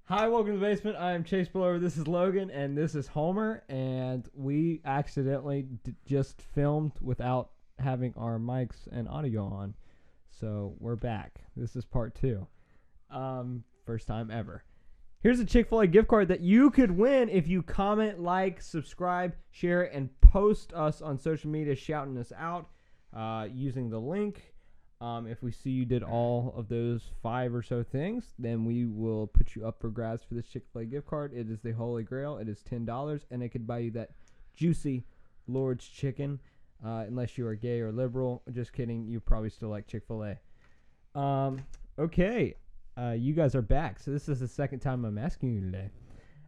Hi, welcome to the basement. I am Chase Blower. This is Logan, and this is Homer. And we accidentally just filmed without having our mics and audio on. So we're back. This is part 2. First time ever. Here's a Chick-fil-A gift card that you could win if you comment, like, subscribe, share, and post us on social media shouting us out using the link. If we see you did all of those 5 or so things, then we will put you up for grabs for this Chick-fil-A gift card. It is the Holy Grail. It is $10, and it could buy you that juicy Lord's chicken, unless you are gay or liberal. Just kidding. You probably still like Chick-fil-A. Okay. You guys are back. So this is the second time I'm asking you today.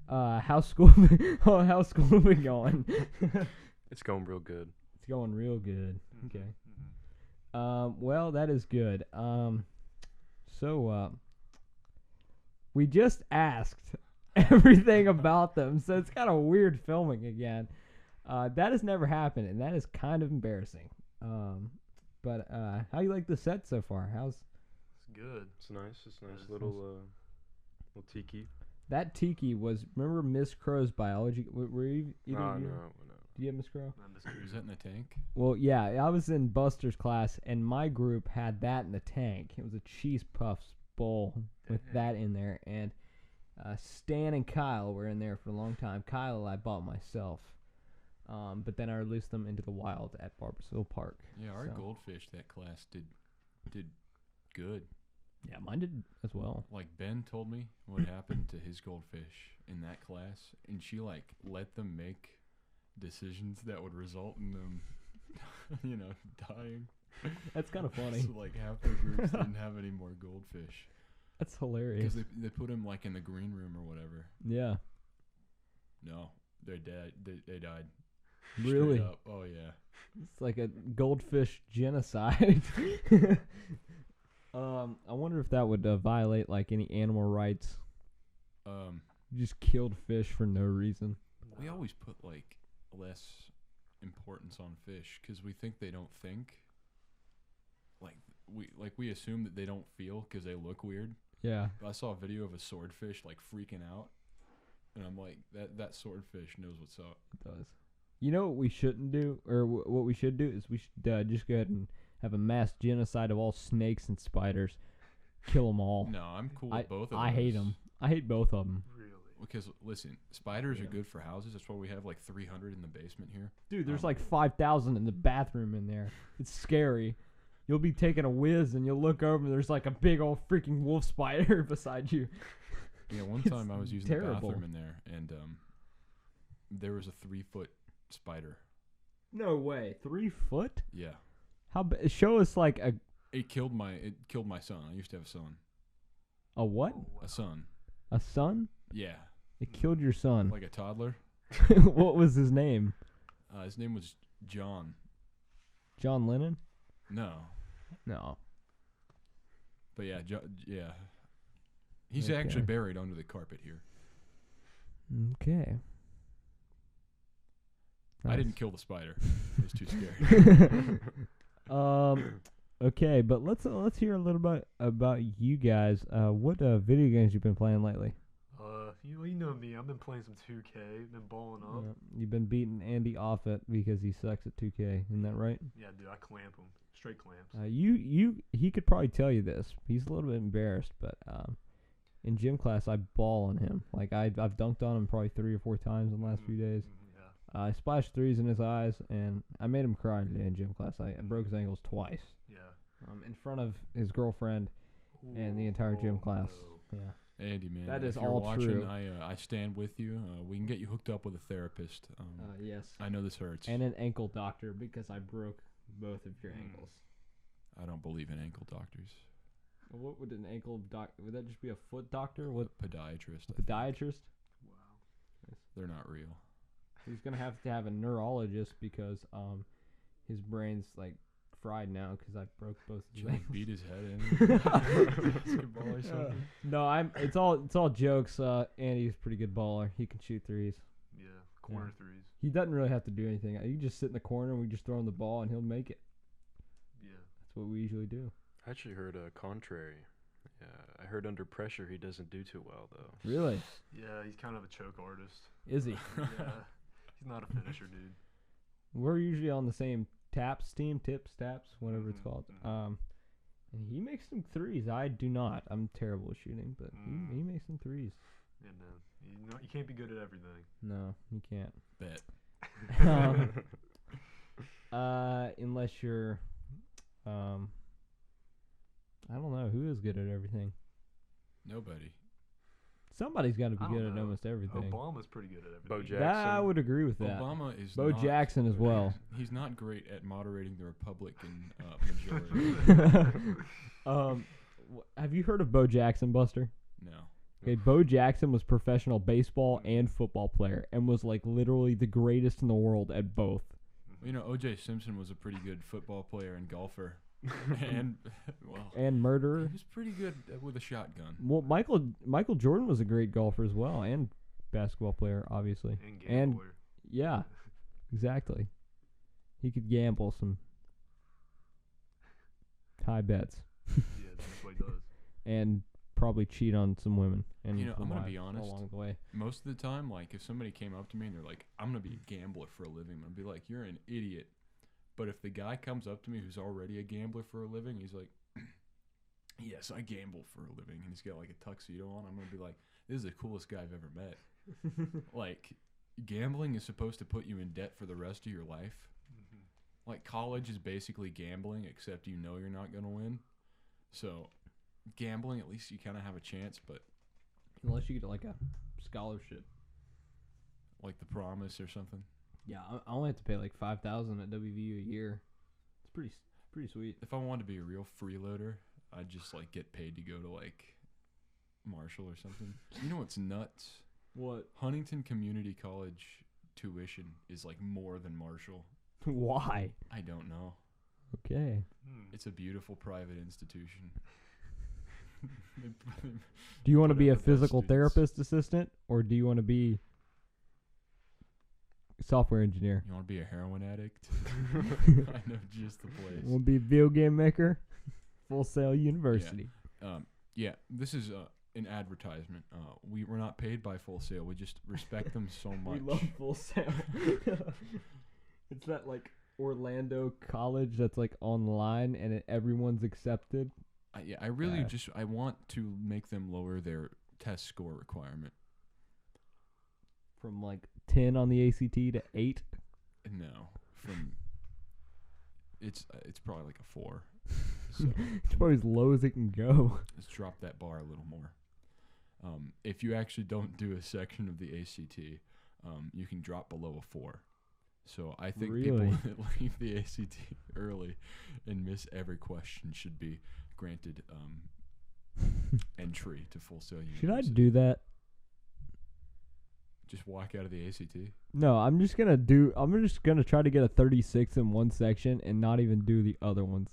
How's school been going? It's going real good. It's going real good. Okay. Well, that is good. So we just asked everything about them, so it's kind of weird filming again. That has never happened, and that is kind of embarrassing. But how you like the set so far? It's good. It's nice. It's nice. Little tiki. That tiki was, remember Miss Crow's biology? Were you? No. Do you have Miss Crow? Was that in the tank? Well, yeah, I was in Buster's class, and my group had that in the tank. It was a cheese puffs bowl with that in there, and Stan and Kyle were in there for a long time. Kyle I bought myself, but then I released them into the wild at Barboursville Park. Yeah, our goldfish that class did good. Yeah, mine did as well. Like Ben told me what happened to his goldfish in that class, and she let them make decisions that would result in them, dying. That's kind of funny. So half the groups didn't have any more goldfish. That's hilarious. Because they put them in the green room or whatever. Yeah. No, they're dead. They died. Really? Straight up. Oh yeah. It's like a goldfish genocide. I wonder if that would violate any animal rights. You just killed fish for no reason. We always put less importance on fish because we think they don't think. We assume that they don't feel because they look weird. Yeah. I saw a video of a swordfish freaking out, and I'm like, that swordfish knows what's up. It does. You know what we shouldn't do, or what we should do is we should just go ahead and have a mass genocide of all snakes and spiders. Kill them all. No, I'm cool with both of them. I hate them. I hate both of them. Really? Because listen, spiders are good for houses. That's why we have 300 in the basement here. Dude, there's 5,000 in the bathroom in there. It's scary. You'll be taking a whiz and you'll look over and there's a big old freaking wolf spider beside you. Yeah, one time I was using terrible. the bathroom in there and there was a 3-foot spider. No way. 3 foot? Yeah. How show us a It killed my son. I used to have a son. a what? A son. A son? Yeah. It killed your son. Like a toddler. What was his name? His name was John. John Lennon? No. No. But yeah, yeah. He's Okay. actually buried under the carpet here. Okay. I didn't kill the spider. I was too scared. Okay, but let's hear a little bit about you guys. What video games you've been playing lately? You know me. I've been playing some 2K. Been balling up. You've been beating Andy off it because he sucks at 2K. Isn't that right? Yeah, dude. I clamp him. Straight clamps. He could probably tell you this. He's a little bit embarrassed, but in gym class I ball on him. I've dunked on him probably 3 or 4 times in the last few days. Yeah. I splashed threes in his eyes, and I made him cry today in gym class. I broke his ankles twice. Yeah. In front of his girlfriend and the entire gym class. No. Yeah. Andy, man, That if is you're all watching, true. I stand with you. We can get you hooked up with a therapist. Yes. I know this hurts. And an ankle doctor because I broke both of your ankles. I don't believe in ankle doctors. What would an ankle would that just be a foot doctor? What Podiatrist. podiatrist? Wow. They're not real. He's gonna have to have a neurologist because his brain's fried now because I broke both of his Did you ankles. beat his head in basketball or something? No, it's all jokes. Andy's a pretty good baller. He can shoot threes. Yeah. Corner threes. He doesn't really have to do anything. You can just sit in the corner and we just throw him the ball and he'll make it. Yeah. That's what we usually do. I actually heard contrary Yeah, I heard under pressure he doesn't do too well though. Really? Yeah, he's kind of a choke artist. Is he? Yeah, he's not a finisher, dude. We're usually on the same taps team, taps, whatever it's called. Mhm. And he makes some threes. I do not. I'm terrible at shooting, but he makes some threes. Yeah, man. You can't be good at everything. No, you can't. Bet. Unless you're, I don't know who is good at everything. Nobody. Somebody's got to be I don't good at know. almost everything. Obama's pretty good at everything. Bo That, I Jackson. would agree with that. Obama is Bo not, Jackson as well. He's not great at moderating the Republican majority. Have you heard of Bo Jackson, Buster? No. Okay, Bo Jackson was professional baseball and football player and was like literally the greatest in the world at both. You know, O.J. Simpson was a pretty good football player and golfer. And, well, And murderer. he was pretty good with a shotgun. Well, Michael Jordan was a great golfer as well and basketball player, obviously. And And gambler. yeah, exactly. He could gamble some high bets Yeah, that's what he does. and probably cheat on some women and You know, some I'm gonna wives be honest. along the way. Most of the time, like, if somebody came up to me and they're like, I'm going to be a gambler for a living, I'm going to be like, you're an idiot. But if the guy comes up to me who's already a gambler for a living, he's like, yes, I gamble for a living, and he's got, like, a tuxedo on, I'm going to be like, this is the coolest guy I've ever met. Like, gambling is supposed to put you in debt for the rest of your life. Mm-hmm. Like, college is basically gambling, except you know you're not going to win. So, gambling, at least you kind of have a chance, but Unless you get like a scholarship. like the promise or something. Yeah, I only have to pay like $5,000 at WVU a year. It's pretty sweet. If I wanted to be a real freeloader, I'd just like get paid to go to like Marshall or something. You know what's nuts? What? Huntington Community College tuition is like more than Marshall. Why? I don't know. Okay. It's a beautiful private institution. Do you want to Put be out a the best physical students. therapist assistant or do you want to be a software engineer? You want to be a heroin addict? I know just the place. Want to be a video game maker? Full Sail University. Yeah, this is an advertisement. We're not paid by Full Sail. We just respect them so much. We love Full Sail. It's that like Orlando college that's like online and everyone's accepted. I really Yeah. I want to make them lower their test score requirement. From like 10 on the ACT to 8. No, from it's probably like a 4. So It's probably as low as it can go. let's drop that bar a little more. If you actually don't do a section of the ACT, you can drop below a 4. So I think Really? people that leave the ACT early and miss every question should be granted entry to Full Sail University. Should I do that? Just walk out of the ACT? No, I'm just gonna try to get a 36 in one section and not even do the other ones.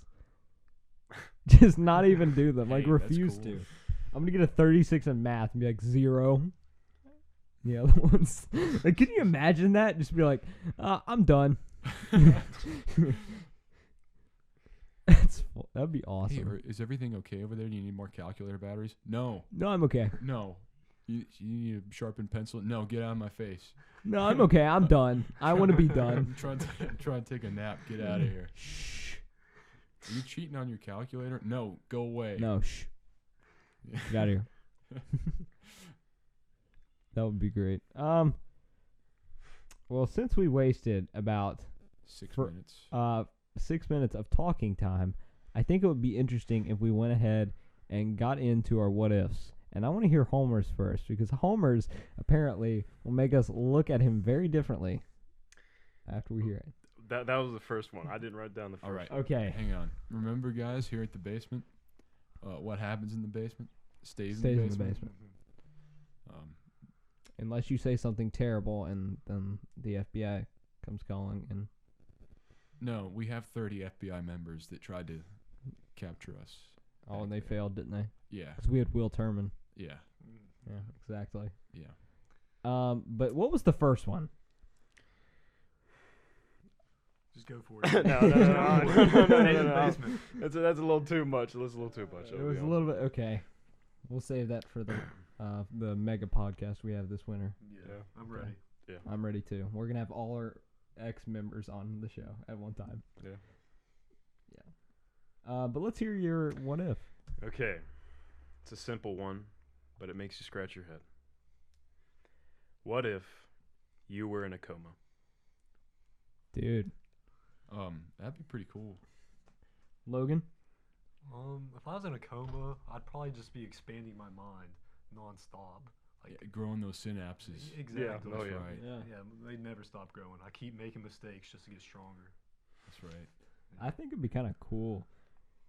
Just not even do them. Like Hey, that's refuse cool. to. I'm gonna get a 36 in math and be like 0. The other ones. Like, can you imagine that? Just be like, I'm done. That'd be Hey, awesome. is everything okay over there? Do you need more calculator batteries? No. No, I'm okay. No. You need a sharpened pencil? No, get out of my face. No, I'm okay. I'm done. I want to be done. I'm trying to take a nap. Get out of here. Shh. Are you cheating on your calculator? No, go away. No, shh. Get out of here. That would be great. Well, since we wasted about 6 For- minutes. 6 minutes of talking time, I think it would be interesting if we went ahead and got into our what ifs. And I want to hear Homer's first because Homer's apparently will make us look at him very differently after we hear it. That was the first one. I didn't write down the first All right. one. Okay. Hang on. Remember, guys, here at the basement, what happens in the basement stays Stays in in the the basement. basement. Unless you say something terrible and then the FBI comes calling and No, we have 30 FBI members that tried to capture us. and they failed, didn't they? Yeah. Because we had Will Turman. Yeah. Yeah, exactly. Yeah. But what was the first one? Just go for it. No. Stay in the basement. That's a little too much. That's a little too much. It was a little bit okay. We'll save that for the mega podcast we have this winter. Yeah, I'm Okay. ready. Yeah. I'm ready too. We're gonna have all our ex-members on the show at one time. Yeah. But let's hear your what if. Okay. It's a simple one, but it makes you scratch your head. What if you were in a coma? Dude. That'd be pretty cool. Logan? If I was in a coma, I'd probably just be expanding my mind nonstop. Like, Yeah, growing those synapses. exactly. Oh, That's yeah. right. Yeah, they never stop growing. I keep making mistakes just to get stronger. That's right. I think it'd be kind of cool.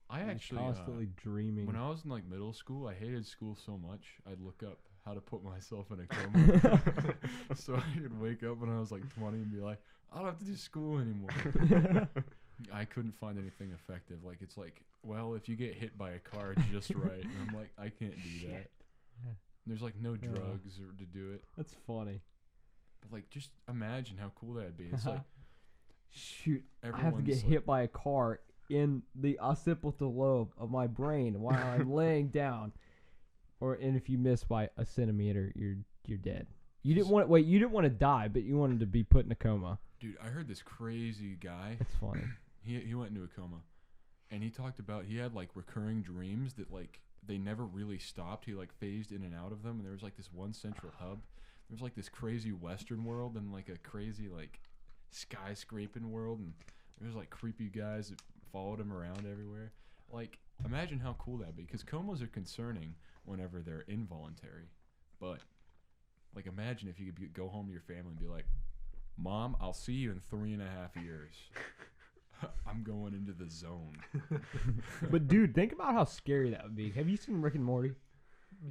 I Just actually constantly dreaming. when I was in like middle school, I hated school so much. I'd look up how to put myself in a coma, so I could wake up when I was like 20 and be like, I don't have to do school anymore. I couldn't find anything effective. Like it's like, well, if you get hit by a car just right, and I'm like, I can't do that. Yeah. There's like no Yeah. drugs or to do it. That's funny. But like, just imagine how cool that'd be. It's like Shoot, I have to everyone's get like, hit by a car in the occipital lobe of my brain while I'm laying down. And if you miss by a centimeter, you're dead. You didn't want you didn't want to die, but you wanted to be put in a coma. Dude, I heard this crazy guy. That's funny. He went into a coma, and he talked about he had like recurring dreams that like they never really stopped. He like phased in and out of them, and there was like this one central hub. There was like this crazy Western world and like a crazy like skyscraping world, and there was like creepy guys that followed him around everywhere. Like, imagine how cool that'd be, because comas are concerning whenever they're involuntary, but like imagine if you could go home to your family and be like, Mom, I'll see you in 3.5 years. I'm going into the zone. But dude, think about how scary that would be. Have you seen Rick and Morty?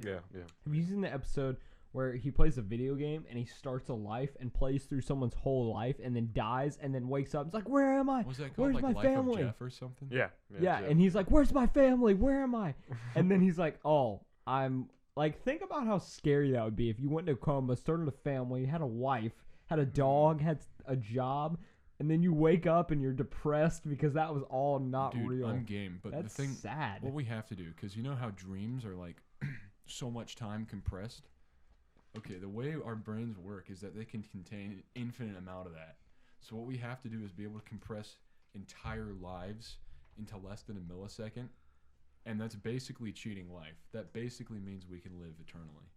Yeah. Have you seen the episode where he plays a video game and he starts a life and plays through someone's whole life and then dies and then wakes up? It's like, where am I? Was that called Where's like my Life family? of Jeff or something? Yeah. Yeah, and he's like, where's my family? Where am I? And then he's like, oh, I'm like, think about how scary that would be if you went into a coma, started a family, had a wife, had a dog, had a job, and then you wake up and you're depressed because that was all not Dude, real. I'm game, but That's the thing, sad. what we have to do, because you know how dreams are like so much time compressed. Okay, the way our brains work is that they can contain an infinite amount of that. So what we have to do is be able to compress entire lives into less than a millisecond, and that's basically cheating life. That basically means we can live eternally.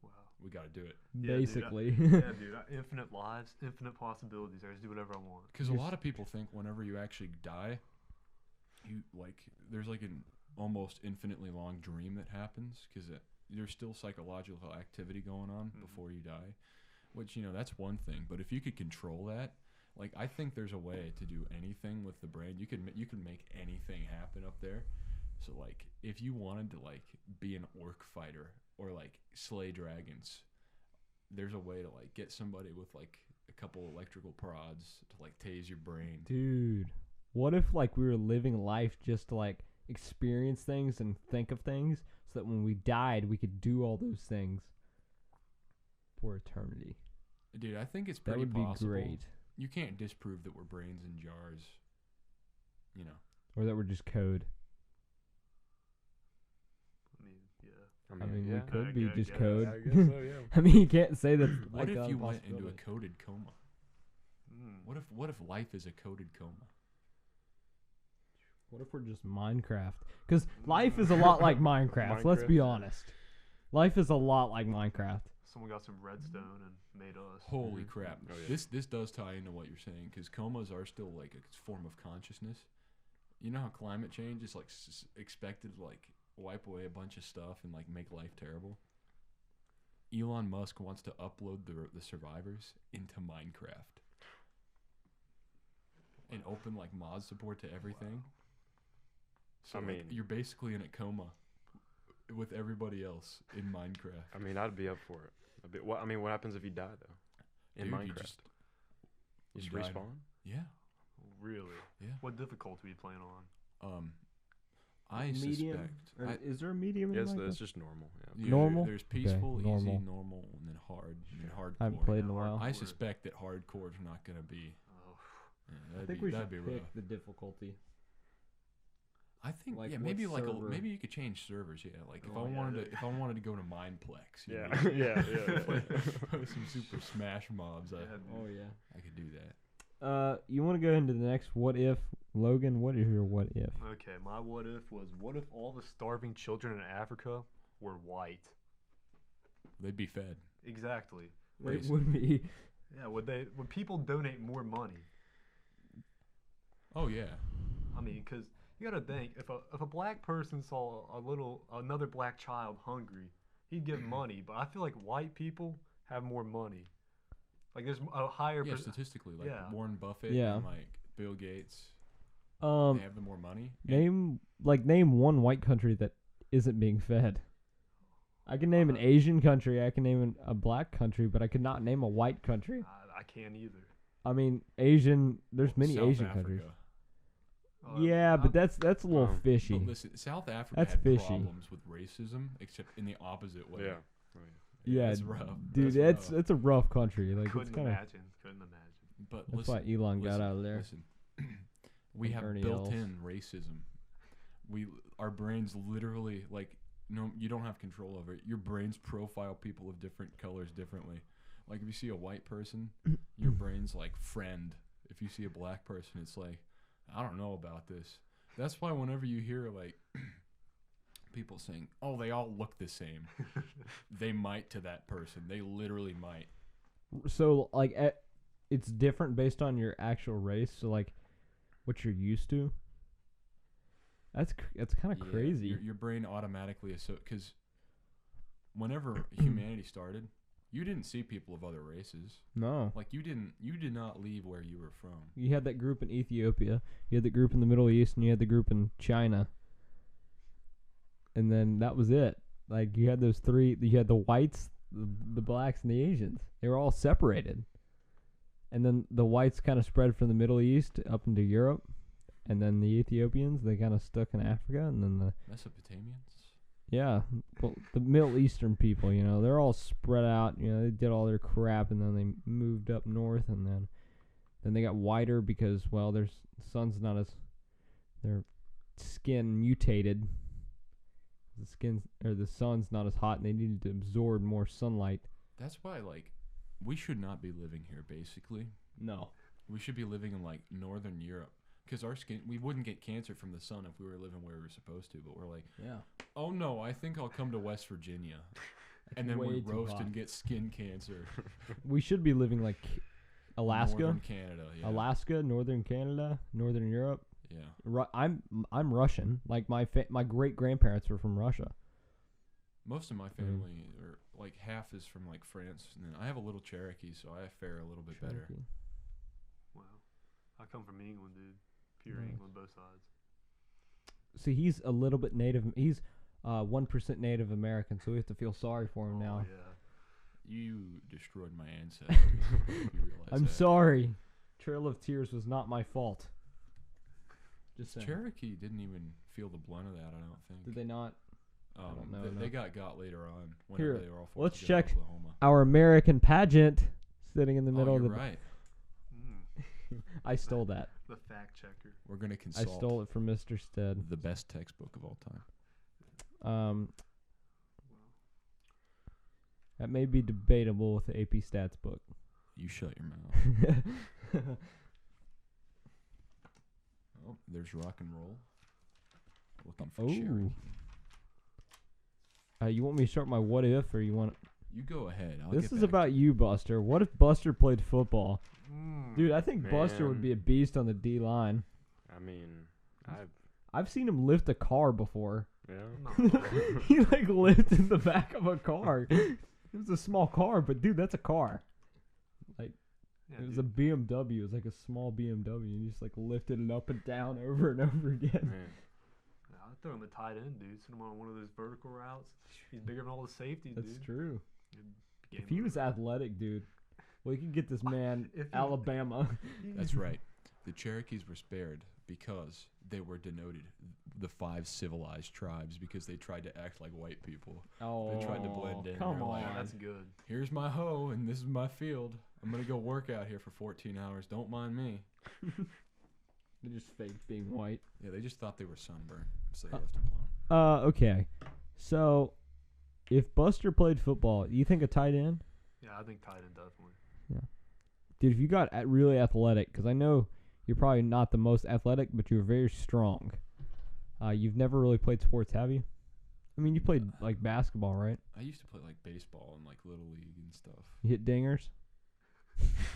Wow. We got to do it. Yeah, Basically. Dude, yeah, dude. Infinite lives, infinite possibilities. I just do whatever I want. Because a lot of people think whenever you actually die, you like there's like an almost infinitely long dream that happens because there's still psychological activity going on before you die, which that's one thing. But if you could control that, like I think there's a way to do anything with the brain. You can make anything happen up there. So like if you wanted to like be an orc fighter or like slay dragons, there's a way to like get somebody with like a couple electrical prods to like tase your brain. Dude, what if like we were living life just to like experience things and think of things so that when we died we could do all those things for eternity? Dude, I think it's That pretty would be possible. great. You can't disprove that we're brains in jars. Or that we're just code. I mean, yeah. I mean, yeah. we could be I just guess. code. I guess so, yeah. I mean, you can't say that. What like if a you went into a possibility. coded coma? What if life is a coded coma? What if we're just Minecraft? Because life is a lot like Minecraft. Let's be Minecraft. honest. Life is a lot like Minecraft. Someone got some redstone and made us. Holy Mhm. crap! Oh, yeah. This does tie into what you're saying, because comas are still like a form of consciousness. You know how climate change is like expected to like wipe away a bunch of stuff and like make life terrible. Elon Musk wants to upload the survivors into Minecraft and open like mod support to everything. So I like, mean- you're basically in a coma with everybody else in Minecraft. I mean, I'd be up for it. What happens if you die though? In Dude, Minecraft, you just die. respawn. Yeah. Really? Yeah. What difficulty are you playing on? I Medium? suspect. Is there a medium in Yes, Minecraft? it's just normal. Yeah. Yeah, Normal? There's peaceful, Okay, easy, normal. normal, and then hard, and then hardcore. I haven't played in a while. I Hardcore. suspect that hardcore is not gonna be. Oh, Yeah, I that'd think be, we that'd should be pick rough. the difficulty. I think Like, maybe what like server? maybe you could change servers. Yeah, like if Oh, I yeah, wanted to go to Mineplex. Yeah, know, yeah, play yeah. some Super Smash mobs. Yeah, dude. Oh yeah. I could do that. You want to go into the next what if, Logan? What is your what if? Okay, my what if was, what if all the starving children in Africa were white? They'd be fed. Exactly. It Racist. would be. Yeah, would people donate more money? Oh yeah. I mean, because you gotta think, if a black person saw another black child hungry, he'd give money. But I feel like white people have more money. Like there's a higher. Yeah, statistically, like yeah. Warren Buffett Yeah. and like Bill Gates, they have the more money. Name one white country that isn't being fed. I can name an Asian country. I can name a black country, but I could not name a white country. I can't either. I mean, Asian. There's many South Asian Africa. countries. Uh, Yeah, but I'm- that's a little fishy. But listen, South Africa That's had fishy. problems with racism, except in the opposite way. Yeah. Yeah, it's rough. dude, That's rough. it's a rough country. Like couldn't it's kind of. imagine. Couldn't imagine. But That's listen, why Elon got listen, out of there. Listen, we And have Ernie built-in racism. Our brains literally no, you don't have control over it. Your brains profile people of different colors differently. Like if you see a white person, your brain's like friend. If you see a black person, it's like, I don't know about this. That's why whenever you hear like people saying, "Oh, they all look the same," they might to that person. They literally might. So like, it's different based on your actual race. So like, what you're used to. That's kind of Yeah, crazy. Your brain automatically because whenever humanity started, you didn't see people of other races. No, Like you did not leave where you were from. you had that group in Ethiopia. You had the group in the Middle East, and you had the group in China. And then that was it. Like you had those three. You had the whites, the blacks, and the Asians. They were all separated. And then the whites kind of spread from the Middle East up into Europe. And then the Ethiopians, they kind of stuck in Africa. And then the Mesopotamians? well, the Middle Eastern people, they're all spread out. They did all their crap, and then they moved up north, and then they got whiter because, well, their skin mutated. The sun's not as hot, and they needed to absorb more sunlight. That's why we should not be living here basically. No. We should be living in northern Europe. Because our skin, we wouldn't get cancer from the sun if we were living where we were supposed to. But we're like, Yeah. oh no, I think I'll come to West Virginia, and then way we too roast hot. and get skin cancer. We should be living like Alaska, Northern Canada, yeah. Alaska, northern Canada, northern Europe. Yeah. I'm Russian. Like my great grandparents were from Russia. Most of my family, or half, is from France, and then I have a little Cherokee, so I fare a little bit better. Cherokee. Wow. I come from England, dude. Pure Nice. England, both sides. See, he's a little bit native. He's 1% Native American, so we have to feel sorry for him now. Yeah. You destroyed my ancestors. if you realize I'm that. sorry. Trail of Tears was not my fault. Just saying. Cherokee didn't even feel the blunt of that, I don't think. Did they not? I don't know They enough. got later on. Here, Whenever they were all forced let's to go to check Oklahoma. Our American pageant sitting in the middle Oh, of you're the. right. I stole that. The fact checker. We're gonna I consult stole it from Mr. Stead. the best textbook of all time. That may be debatable with the AP Stats book. You shut your mouth. Oh, there's rock and roll. Looking for Cherokee. You want me to start my what if, or you want? You go ahead. This is about you, Buster. What if Buster played football? Mm. Dude, I think Buster would Man. be a beast on the D line. I mean, I've seen him lift a car before. yeah. He lifted the back of a car. It was a small car, but dude, that's a car. Yeah, It was dude. a BMW. It was like a small BMW, and he just lifted it up and down over and over again. Man. Yeah, I'd throw him a tight end, dude. Send him on one of those vertical routes. He's bigger than all the safeties, That's dude. true. Game If he was over. athletic, dude, we could get this man If he- Alabama. That's right. The Cherokees were spared because they were denoted the 5 civilized tribes because they tried to act like white people. Oh, They tried to blend in. Come They're like, on. That's good. Here's my hoe and this is my field. I'm gonna go work out here for 14 hours. Don't mind me. They just fake being white. Yeah, they just thought they were sunburned, so they left them alone. Okay. So, if Buster played football, you think a tight end? Yeah, I think tight end definitely. Dude, if you got really athletic, because I know you're probably not the most athletic, but you're very strong. You've never really played sports, have you? I mean, you played like basketball, right? I used to play like baseball and like little league and stuff. You hit dingers.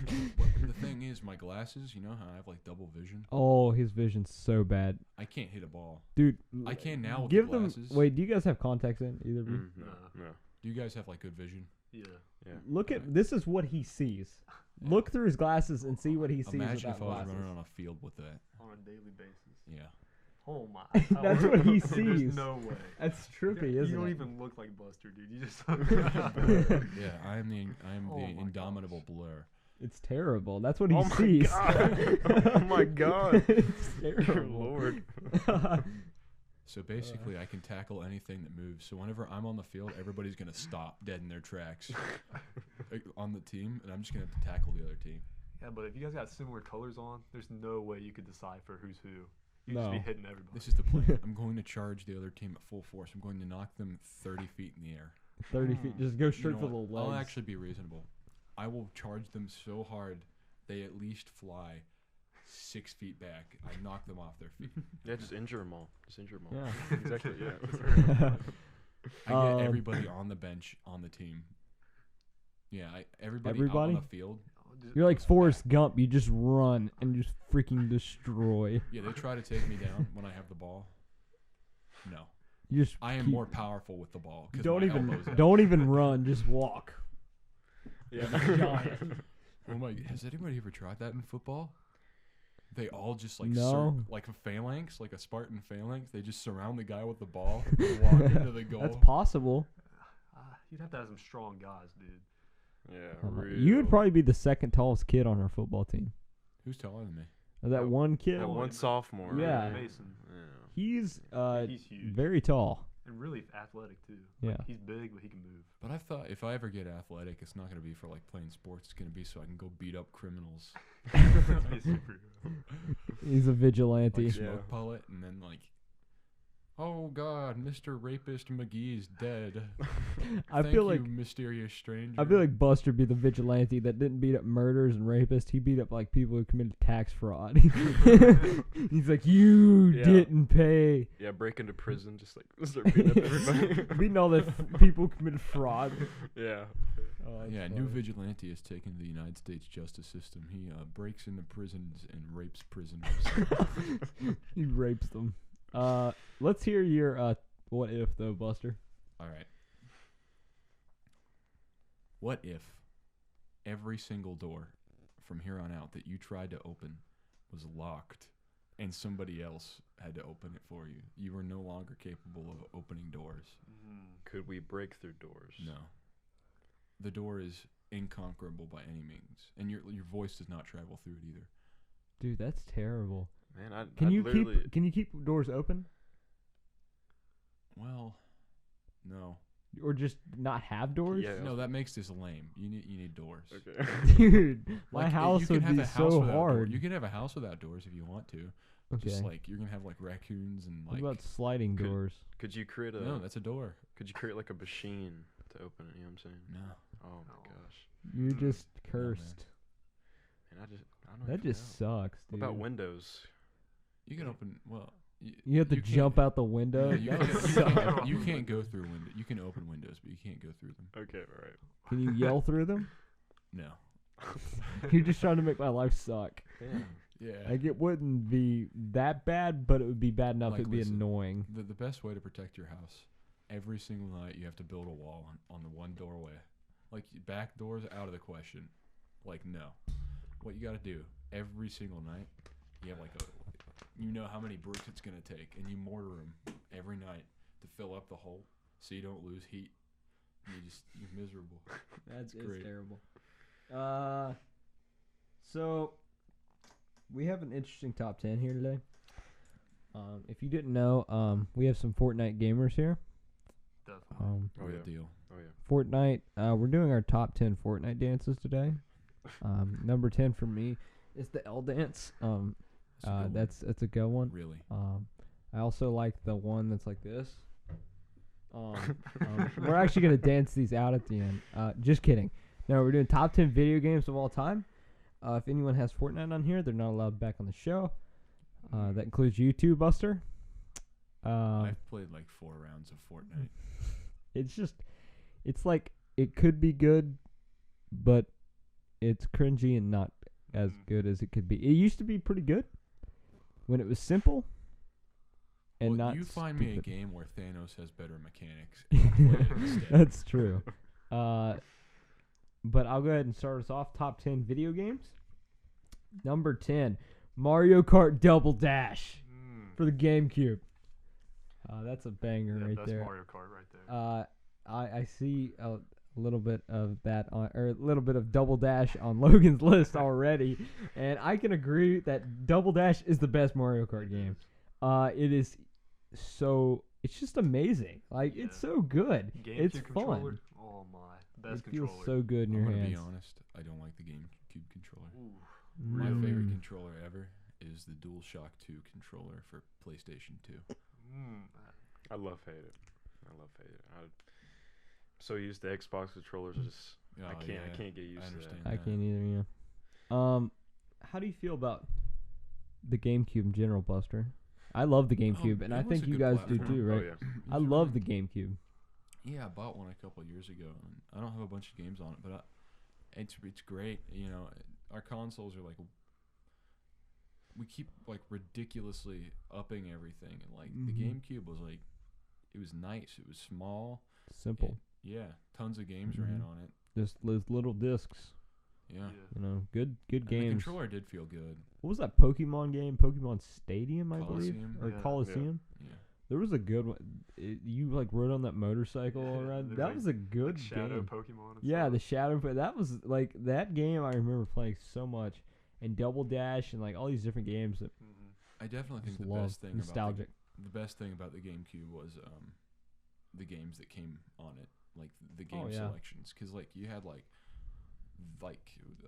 The thing is, my glasses. You know how I have like double vision. Oh, his vision's so bad, I can't hit a ball. dude. I can now with Give the them. glasses. Wait, do you guys have contacts in either of you? No, no. Do you guys have like good vision? Yeah. Yeah. Look at this. Is what he sees. Look through his glasses and see what he sees Imagine without if I was glasses. running on a field with that. On a daily basis. Yeah. Oh my. That's what he There's sees. no way. That's trippy, isn't You don't it? even look like Buster, dude. You just. Yeah, I am Oh the my indomitable gosh. Blur. It's terrible. That's what he Oh my sees. God. Oh my God. It's Dear terrible. Lord. So basically, I can tackle anything that moves. So whenever I'm on the field, everybody's gonna stop dead in their tracks on the team, and I'm just gonna have to tackle the other team. Yeah, but if you guys got similar colors on, there's no way you could decipher who's who. You No. just be hitting everybody. This is the plan. I'm going to charge the other team at full force. I'm going to knock them 30 feet in the air. 30 feet. Just go You straight know for the what? legs. I'll actually be reasonable. I will charge them so hard they at least fly 6 feet back. I knock them off their feet. Yeah, just injure them all. Just injure them all. Yeah. Exactly, yeah. I Um, get everybody on the bench on the team. Yeah, everybody out Everybody? on the field. You're like Forrest Gump. You just run and just freaking destroy. Yeah, they try to take me down when I have the ball. No, You just I am keep- more powerful with the ball. 'Cause Don't my even elbow's out. don't even run. Just walk. Yeah. Giant. Oh my! Has anybody ever tried that in football? They all just like No. like a phalanx, like a Spartan phalanx. They just surround the guy with the ball and walk into the goal. That's possible. You'd have to have some strong guys, dude. Yeah, You would real. probably be the second tallest kid on our football team. Who's taller than me? That That- one kid, That one sophomore. Yeah. Mason. Yeah. he's He's huge. very tall. And really athletic, too. Yeah. He's big, but he can move. But I thought if I ever get athletic, it's not gonna be for like playing sports. It's gonna be so I can go beat up criminals, Be a superhero. He's a vigilante. like Yeah. smoke pellet, and then like, oh God, Mr. Rapist McGee's dead. I Thank feel you, like mysterious stranger. I feel like Buster be the vigilante that didn't beat up murders and rapists. He beat up like people who committed tax fraud. He's like, you Yeah. didn't pay. Yeah, break into prison, just like start beating up everybody. Beating all the people who committed fraud. Yeah. Oh, that's yeah, new funny. vigilante is taken to the United States justice system. He breaks into prisons and rapes prisoners. He rapes them. Let's hear your what if though, Buster. All right. What if every single door from here on out that you tried to open was locked and somebody else had to open it for you? You were no longer capable of opening doors. Could we break through doors? No. The door is inconquerable by any means, and your voice does not travel through it either. Dude, that's terrible. Man, Can I'd you literally, keep doors open Well, no. or just not have doors? Yeah. No, that makes this lame. You need doors. Okay. Dude, my Like, house you can would have be a house so without door- hard. You can have a house without doors if you want to. Okay. Just like you're gonna have like raccoons and What like. about sliding could- doors? Could you create a? No, that's a door. Could you create like a machine to open it? You know what I'm saying? No. Oh my No. gosh. You're Mm. just man. cursed. Man, I don't That even just know. sucks, What dude. about windows? You can open. Well, You have to you can't- jump out the window. Yeah, you, That can't, would you, suck. can't, you can't go through windows. You can open windows, but you can't go through them. Okay, all right. Can you yell through them? No. You're just trying to make my life suck. Yeah. Like it wouldn't be that bad, but it would be bad enough Like, it'd be listen. annoying. The best way to protect your house, every single night you have to build a wall on the one doorway. Like back doors out of the question. Like no. What you got to do every single night, you have like you know how many bricks it's gonna take, and you mortar them every night to fill up the hole, so you don't lose heat. And you're miserable. That's great. terrible. So we have an interesting top 10 here today. If you didn't know, we have some Fortnite gamers here. Definitely. Oh Real yeah. deal. Oh yeah. Fortnite. We're doing our top 10 Fortnite dances today. Number 10 for me is the L dance. That's a good one. That's a good one. Really. I also like the one that's like this. We're actually gonna dance these out at the end. Just kidding. No, we're doing top 10 video games of all time. If anyone has Fortnite on here, they're not allowed back on the show. That includes you too, Buster. I've played like 4 rounds of Fortnite. It's like it could be good, but it's cringy and not as good as it could be. It used to be pretty good when it was simple and Well, not. you find me a stupid. game where Thanos has better mechanics. And I'll play it instead. That's true. But I'll go ahead and start us off. Top 10 video games. Number 10, Mario Kart Double Dash for the GameCube. That's a banger right best there. Mario Kart right there. I see a little bit of that or a little bit of Double Dash on Logan's list already, and I can agree that Double Dash is the best Mario Kart game. It is so it's just amazing. Like it's so good. GameCube It's controller. fun. Oh my, best It feels controller. so good in I'm your gonna hands. be honest. I don't like the GameCube controller. Ooh, My really? favorite controller ever is the DualShock 2 controller for PlayStation 2. I love hate it. I'm so used to Xbox controllers. I can't get used to understand. that. I can't either. Yeah. How do you feel about the GameCube in general, Buster? I love the GameCube, and it I was think a you good guys do platform. too, right? Oh yeah. I love the GameCube. Yeah, I bought one a couple years ago, and I don't have a bunch of games on it, but it's great. You know, our consoles are like we keep like ridiculously upping everything, and like the GameCube was like it was nice. It was small, Simple. yeah, tons of games ran on it. Just those little discs. Yeah, You know, good And the games. controller did feel good. What was that Pokemon game? Pokemon Stadium, I believe, Coliseum? or Yeah. Coliseum. Yeah, There was a good one. You like rode on that motorcycle Yeah, around. there's That like- was a good like Shadow game. Pokemon. And Yeah, stuff. the Shadow. That was like that game. I remember playing so much, and Double Dash, and like all these different games that I definitely think just the love. best thing Nostalgic. about the best thing about the GameCube was the games that came on it, like the game yeah. selections, because like you had like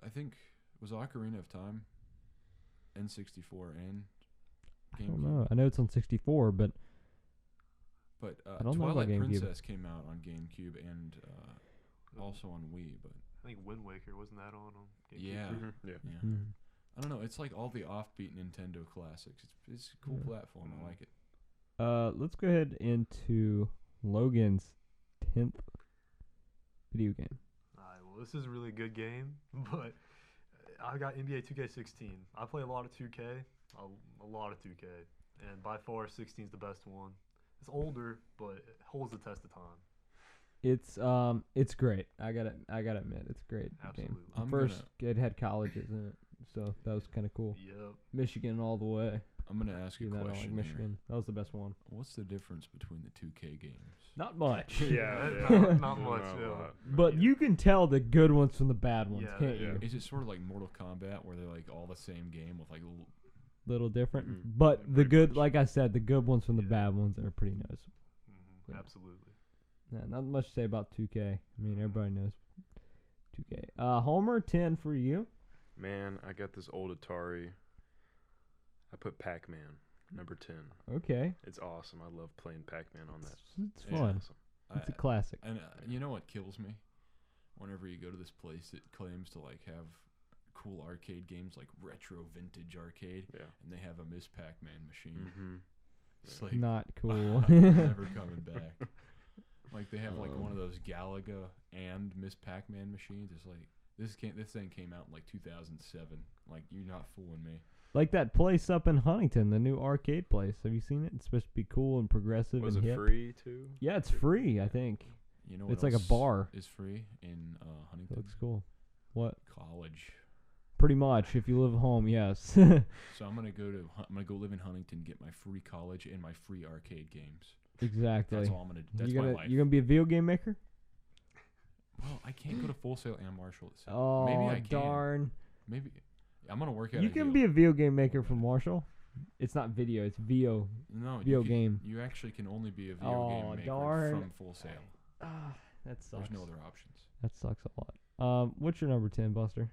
I think was Ocarina of Time, N64 and I don't GameCube. know. I know it's on 64, but But I don't know about Twilight GameCube. Princess came out on GameCube and also on Wii, but I think Wind Waker wasn't that on GameCube? yeah, Yeah. yeah. I don't know. It's like all the offbeat Nintendo classics. It's a cool platform. I like it. let's go ahead into Logan's 10th video game. Alright, well, this is a really good game, but I got NBA 2K16. I play a lot of 2K, a lot of 2K, and by far 16 is the best one. It's older, but it holds the test of time. It's great. I gotta admit, it's a great Absolutely. game. I'm First, it had colleges in it, so that was kind of cool. Yep. Michigan all the way. I'm gonna ask you Even a though I don't question. like here. Michigan. That was the best one. What's the difference between the 2K games? Not much. Yeah. Not much, Not a yeah. lot. But you can tell the good ones from the bad ones, Yeah, can't yeah. you? Is it sort of like Mortal Kombat, where they're like all the same game with like little? Little different, Mhm. but Yeah, the pretty good, much. like I said, the good ones from the Yeah. bad ones are pretty noticeable. Yeah. Absolutely. Yeah, not much to say about 2K. I mean, everybody knows 2K. Homer, 10 for you. Man, I got this old Atari. I put Pac-Man, number 10. Okay, It's awesome. I love playing Pac-Man on that. it's Yeah. fun. Awesome. It's a classic. And you know what kills me? Whenever you go to this place that claims to like have cool arcade games, like retro vintage arcade, Yeah. and they have a Miss Pac-Man machine. Mm-hmm. It's like Not cool. I'm never coming back. Like they have like one of those Galaga and Miss Pac-Man machines. It's like this thing came out in like 2007. Like you're not fooling me. Like that place up in Huntington, the new arcade place. Have you seen it? It's supposed to be cool and progressive Was and it hip. free too? Yeah, it's free, I think. You know what It's like a else bar. is free in It Huntington? looks cool. What? College. Pretty much, if you live at home, yes. So I'm gonna go live in Huntington, get my free college and my free arcade games. Exactly. That's all I'm gonna do. That's you my gonna life. you gonna be a video game maker? Well, I can't go to Full Sail and Marshall. At the same- Oh, maybe I can. darn. Maybe I'm gonna work out. You a can deal. be a video game maker from Marshall. It's not video, it's VO. No, video you can, game. You actually can only be a video Oh, game maker darn. from Full Sail. Ah, that sucks. There's no other options. That sucks a lot. What's your number 10, Buster?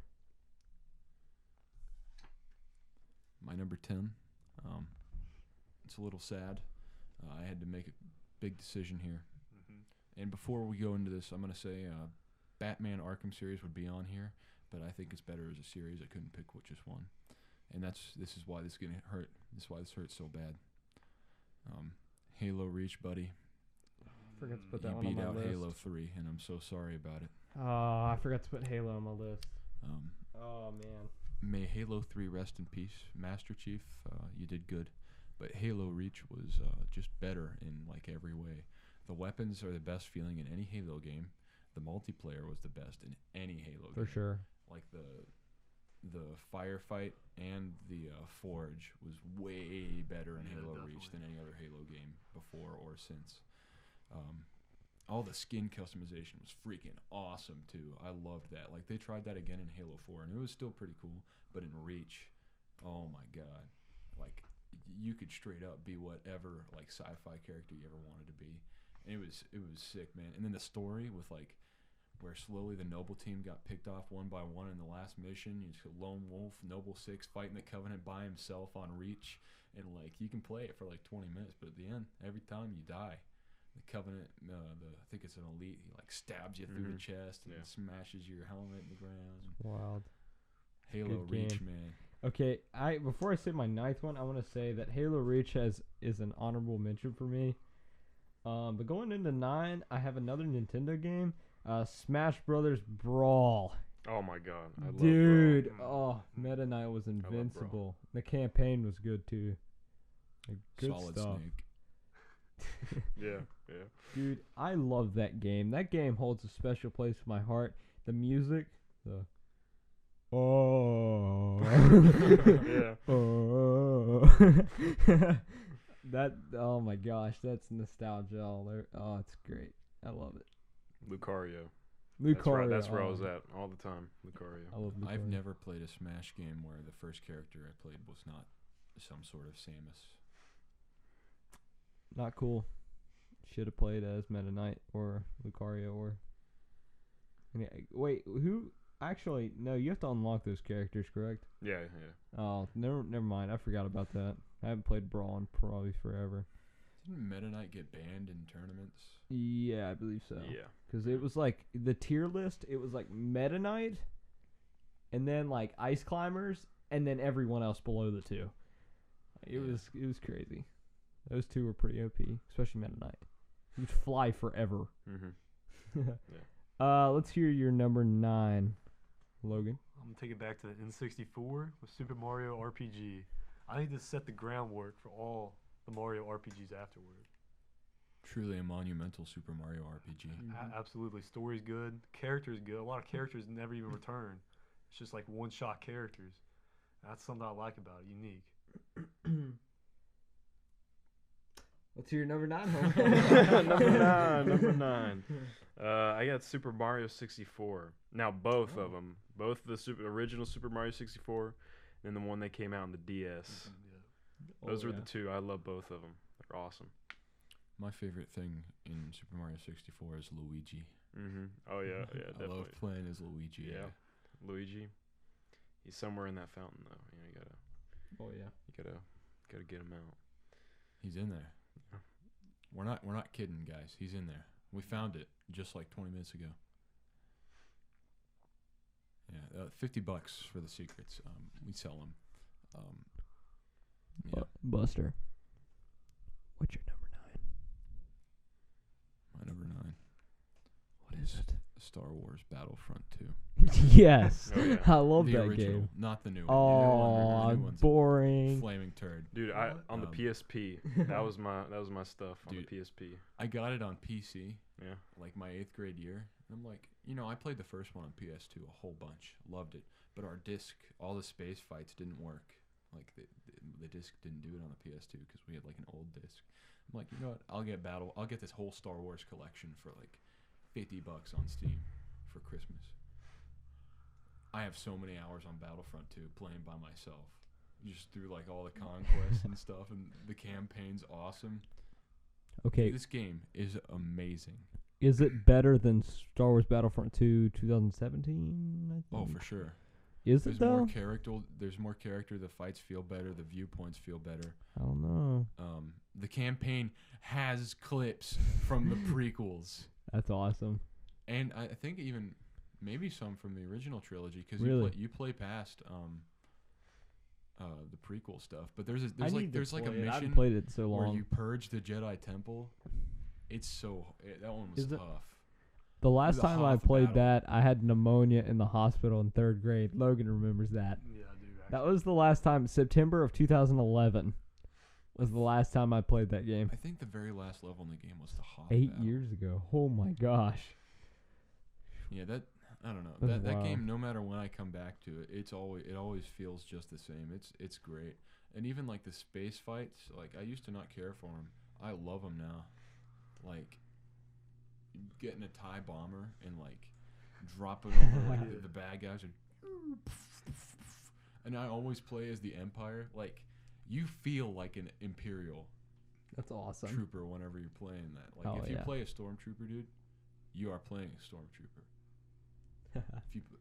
My number 10. It's a little sad. I had to make a big decision here. Mm-hmm. And before we go into this, I'm going to say Batman Arkham series would be on here, but I think it's better as a series. I couldn't pick just one. And this is why this is going to hurt. This is why this hurts so bad. Halo Reach, buddy. I forgot to put that You one on beat my out list. Halo 3, and I'm so sorry about it. Oh, I forgot to put Halo on my list. Oh, man. May Halo 3 rest in peace, Master Chief. You did good. But Halo Reach was just better in like every way. The weapons are the best feeling in any Halo game. The multiplayer was the best in any Halo game. For sure. Like the firefight and the forge was way better in Yeah, Halo definitely. Reach than any other Halo game before or since. All the skin customization was freaking awesome too. I loved that. Like they tried that again in Halo 4 and it was still pretty cool. But in Reach, oh my god, like you could straight up be whatever like sci-fi character you ever wanted to be. And it was sick, man. And then the story with like where slowly the Noble team got picked off one by one in the last mission. You just Lone Wolf, Noble 6 fighting the Covenant by himself on Reach. And like you can play it for like 20 minutes, but at the end, every time you die, the Covenant, I think it's an elite, he like stabs you through the chest and smashes your helmet in the ground. Wild. Halo Good Reach, game. man. Okay, before I say my ninth one, I want to say that Halo Reach is an honorable mention for me. But going into 9, I have another Nintendo game, Smash Brothers Brawl. Oh my god, I love Dude, Brawl. Meta Knight was Brawl. invincible. The campaign was good too. Like, good Solid stuff. Snake. Yeah. Dude, I love that game. That game holds a special place in my heart. The music, the Yeah. That, oh my gosh, that's nostalgia all there. Oh, it's great. I love it. Lucario. Lucario. That's where I was at all the time. Lucario. I love Lucario. I've never played a Smash game where the first character I played was not some sort of Samus. Not cool. Should have played as Meta Knight or Lucario or. Wait, who? Actually, no. You have to unlock those characters, correct? Yeah. Oh, never mind. I forgot about that. I haven't played Brawl in probably forever. Didn't Meta Knight get banned in tournaments? Yeah, I believe so. Yeah. Because it was like the tier list. It was like Meta Knight, and then like Ice Climbers, and then everyone else below the two. It was crazy. Those two were pretty OP, especially Meta Knight. He'd fly forever. Let's hear your number 9, Logan. I'm gonna take it back to the N64 with Super Mario RPG. I think this set the groundwork for all the Mario RPGs afterward. Truly a monumental Super Mario RPG. Absolutely, story's good, characters good. A lot of characters never even return. It's just like one-shot characters. That's something I like about it. Unique. Let's hear your number 9, Homer. Number 9. I got Super Mario 64. Now both of them, both the original Super Mario 64, and the one that came out on the DS. Those are the two. I love both of them. They're awesome. My favorite thing in Super Mario 64 is Luigi. Oh yeah, definitely. I love playing as Luigi. Yeah, Luigi. He's somewhere in that fountain though. You gotta. Oh yeah. You gotta get him out. He's in there. We're not kidding, guys. He's in there. We found it just like 20 minutes ago. Yeah, $50 for the secrets. We sell them. Yeah. Buster. What's your number 9? My number 9. What is it? Star Wars Battlefront 2. Yes. Oh, yeah. I love The that original, game. not the new one. Oh, the new one's boring. a flaming turd. Dude, on the PSP. That was my stuff on Dude, the PSP. I got it on PC. Yeah. Like my 8th grade year. And I'm like, I played the first one on PS2 a whole bunch. Loved it. But our disc, all the space fights didn't work. Like the disc didn't do it on the PS2 because we had like an old disc. I'm like, you know what? I'll get this whole Star Wars collection for like $50 on Steam for Christmas. I have so many hours on Battlefront 2 playing by myself. Just through like all the conquests and stuff, and the campaign's awesome. Okay. This game is amazing. Is it better than Star Wars Battlefront 2 2017? I Oh, think? for sure. Is There's it though? more character. There's more character. The fights feel better. The viewpoints feel better. I don't know. The campaign has clips from the prequels, That's awesome. and I think even maybe some from the original trilogy because Really? you play past the prequel stuff. But there's I like need to there's like a play it. I haven't mission played it so where long. you purge the Jedi Temple. It's that one was Is it- tough. The last the time I Hoth played battle. that, I had pneumonia in the hospital in 3rd grade. Logan remembers that. Yeah, I do. Actually. That was the last time. September of 2011 was the last time I played that game. I think the very last level in the game was the Hoth 8 battle. years ago. Oh my gosh. Yeah, I don't know. That's That wild. game, no matter when I come back to it, it always feels just the same. It's great. And even like the space fights, like I used to not care for them. I love them now. Like getting a TIE bomber and like dropping over like the bad guys and I always play as the Empire. Like you feel like an Imperial That's awesome. trooper whenever you're playing that. Like Oh, if you yeah. play a stormtrooper, dude, you are playing a stormtrooper.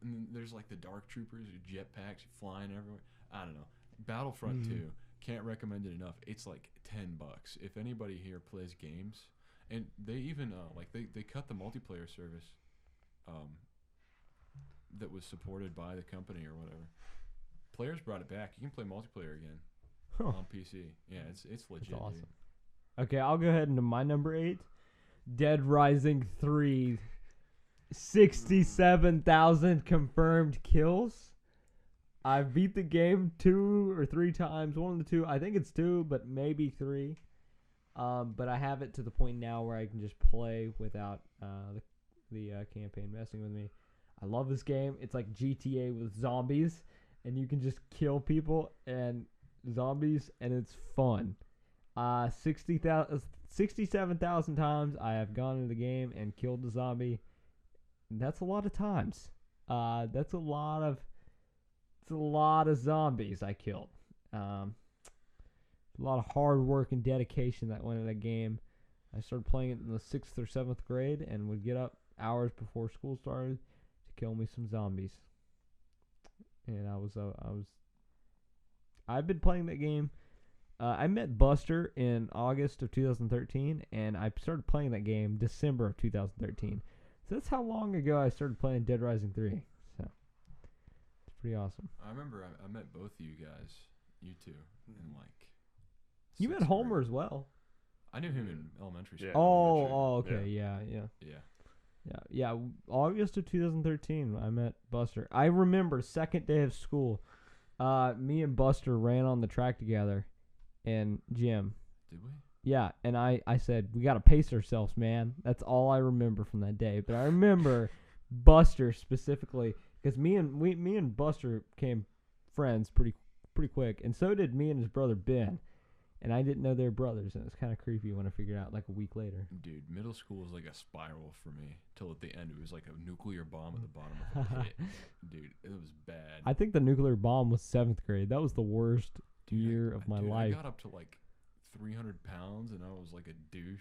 And then there's like the dark troopers, jetpacks, flying everywhere. I don't know. Battlefront 2, can't recommend it enough. It's like $10. If anybody here plays games, and they even they cut the multiplayer service, that was supported by the company or whatever. Players brought it back. You can play multiplayer again on PC. Yeah, it's legit. That's awesome. Dude. Okay, I'll go ahead into my number 8. Dead Rising 3. 67,000 confirmed kills. I've beat the game 2 or 3 times. One of the 2. I think it's 2, but maybe 3. But I have it to the point now where I can just play without the campaign messing with me. I love this game. It's like GTA with zombies, and you can just kill people and zombies, and it's fun. 67,000 times I have gone into the game and killed the zombie. That's a lot of times. That's a lot of zombies I killed. A lot of hard work and dedication that went in the game. I started playing it in the 6th or 7th grade and would get up hours before school started to kill me some zombies. And I've been playing that game. I met Buster in August of 2013, and I started playing that game December of 2013. So that's how long ago I started playing Dead Rising 3. So it's pretty awesome. I remember I met both of you guys, you two, in like. You met 6th Homer grade. as well. I knew him in elementary school. Yeah. Oh, elementary. okay, yeah. Yeah. August of 2013, I met Buster. I remember second day of school. Me and Buster ran on the track together in gym. Did we? Yeah, and I said, we got to pace ourselves, man. That's all I remember from that day. But I remember Buster specifically because me and Buster became friends pretty quick, and so did me and his brother Ben. And I didn't know they were brothers, and it was kind of creepy when I figured out like a week later. Dude, middle school was like a spiral for me. Till at the end, it was like a nuclear bomb at the bottom of a pit. Dude, it was bad. I think the nuclear bomb was 7th grade. That was the worst year of my life. I got up to like 300 pounds, and I was like a douche.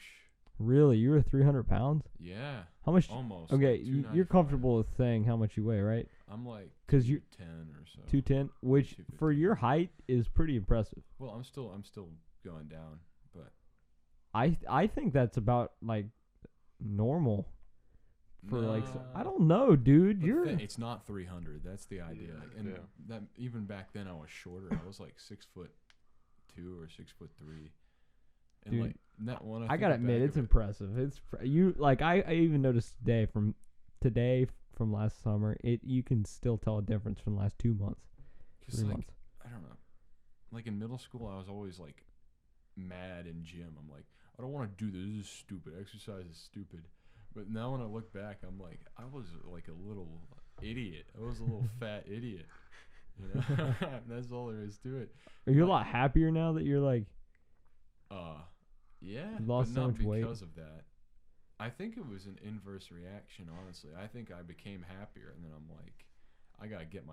Really? You were 300 pounds? Yeah, How much? almost. Okay, like you're 295. comfortable with saying how much you weigh, right? I'm like 'Cause you- 10 or so. 210, which 250. for your height is pretty impressive. Well, I'm still going down, but I think that's about like normal for like I Nah. don't know, dude. But You're it's not 300. That's the idea. Yeah. Like, and Yeah. that even back then I was shorter. I was like 6'2" or 6'3", and Dude, like that one. I gotta admit, it's impressive. It's you like I even noticed today from last summer. You can still tell a difference from the last 2 months, 'Cause, 3 like, months. I don't know. Like in middle school, I was always like mad in gym. I'm like, I don't want to do this. This is stupid. Exercise is stupid. But now when I look back, I'm like, I was like a little idiot. I was a little fat idiot. You know, that's all there is to it. Are you a lot happier now that you're like? Yeah, You lost but so not much weight? because of that. I think it was an inverse reaction, honestly. I think I became happier, and then I'm like, I gotta get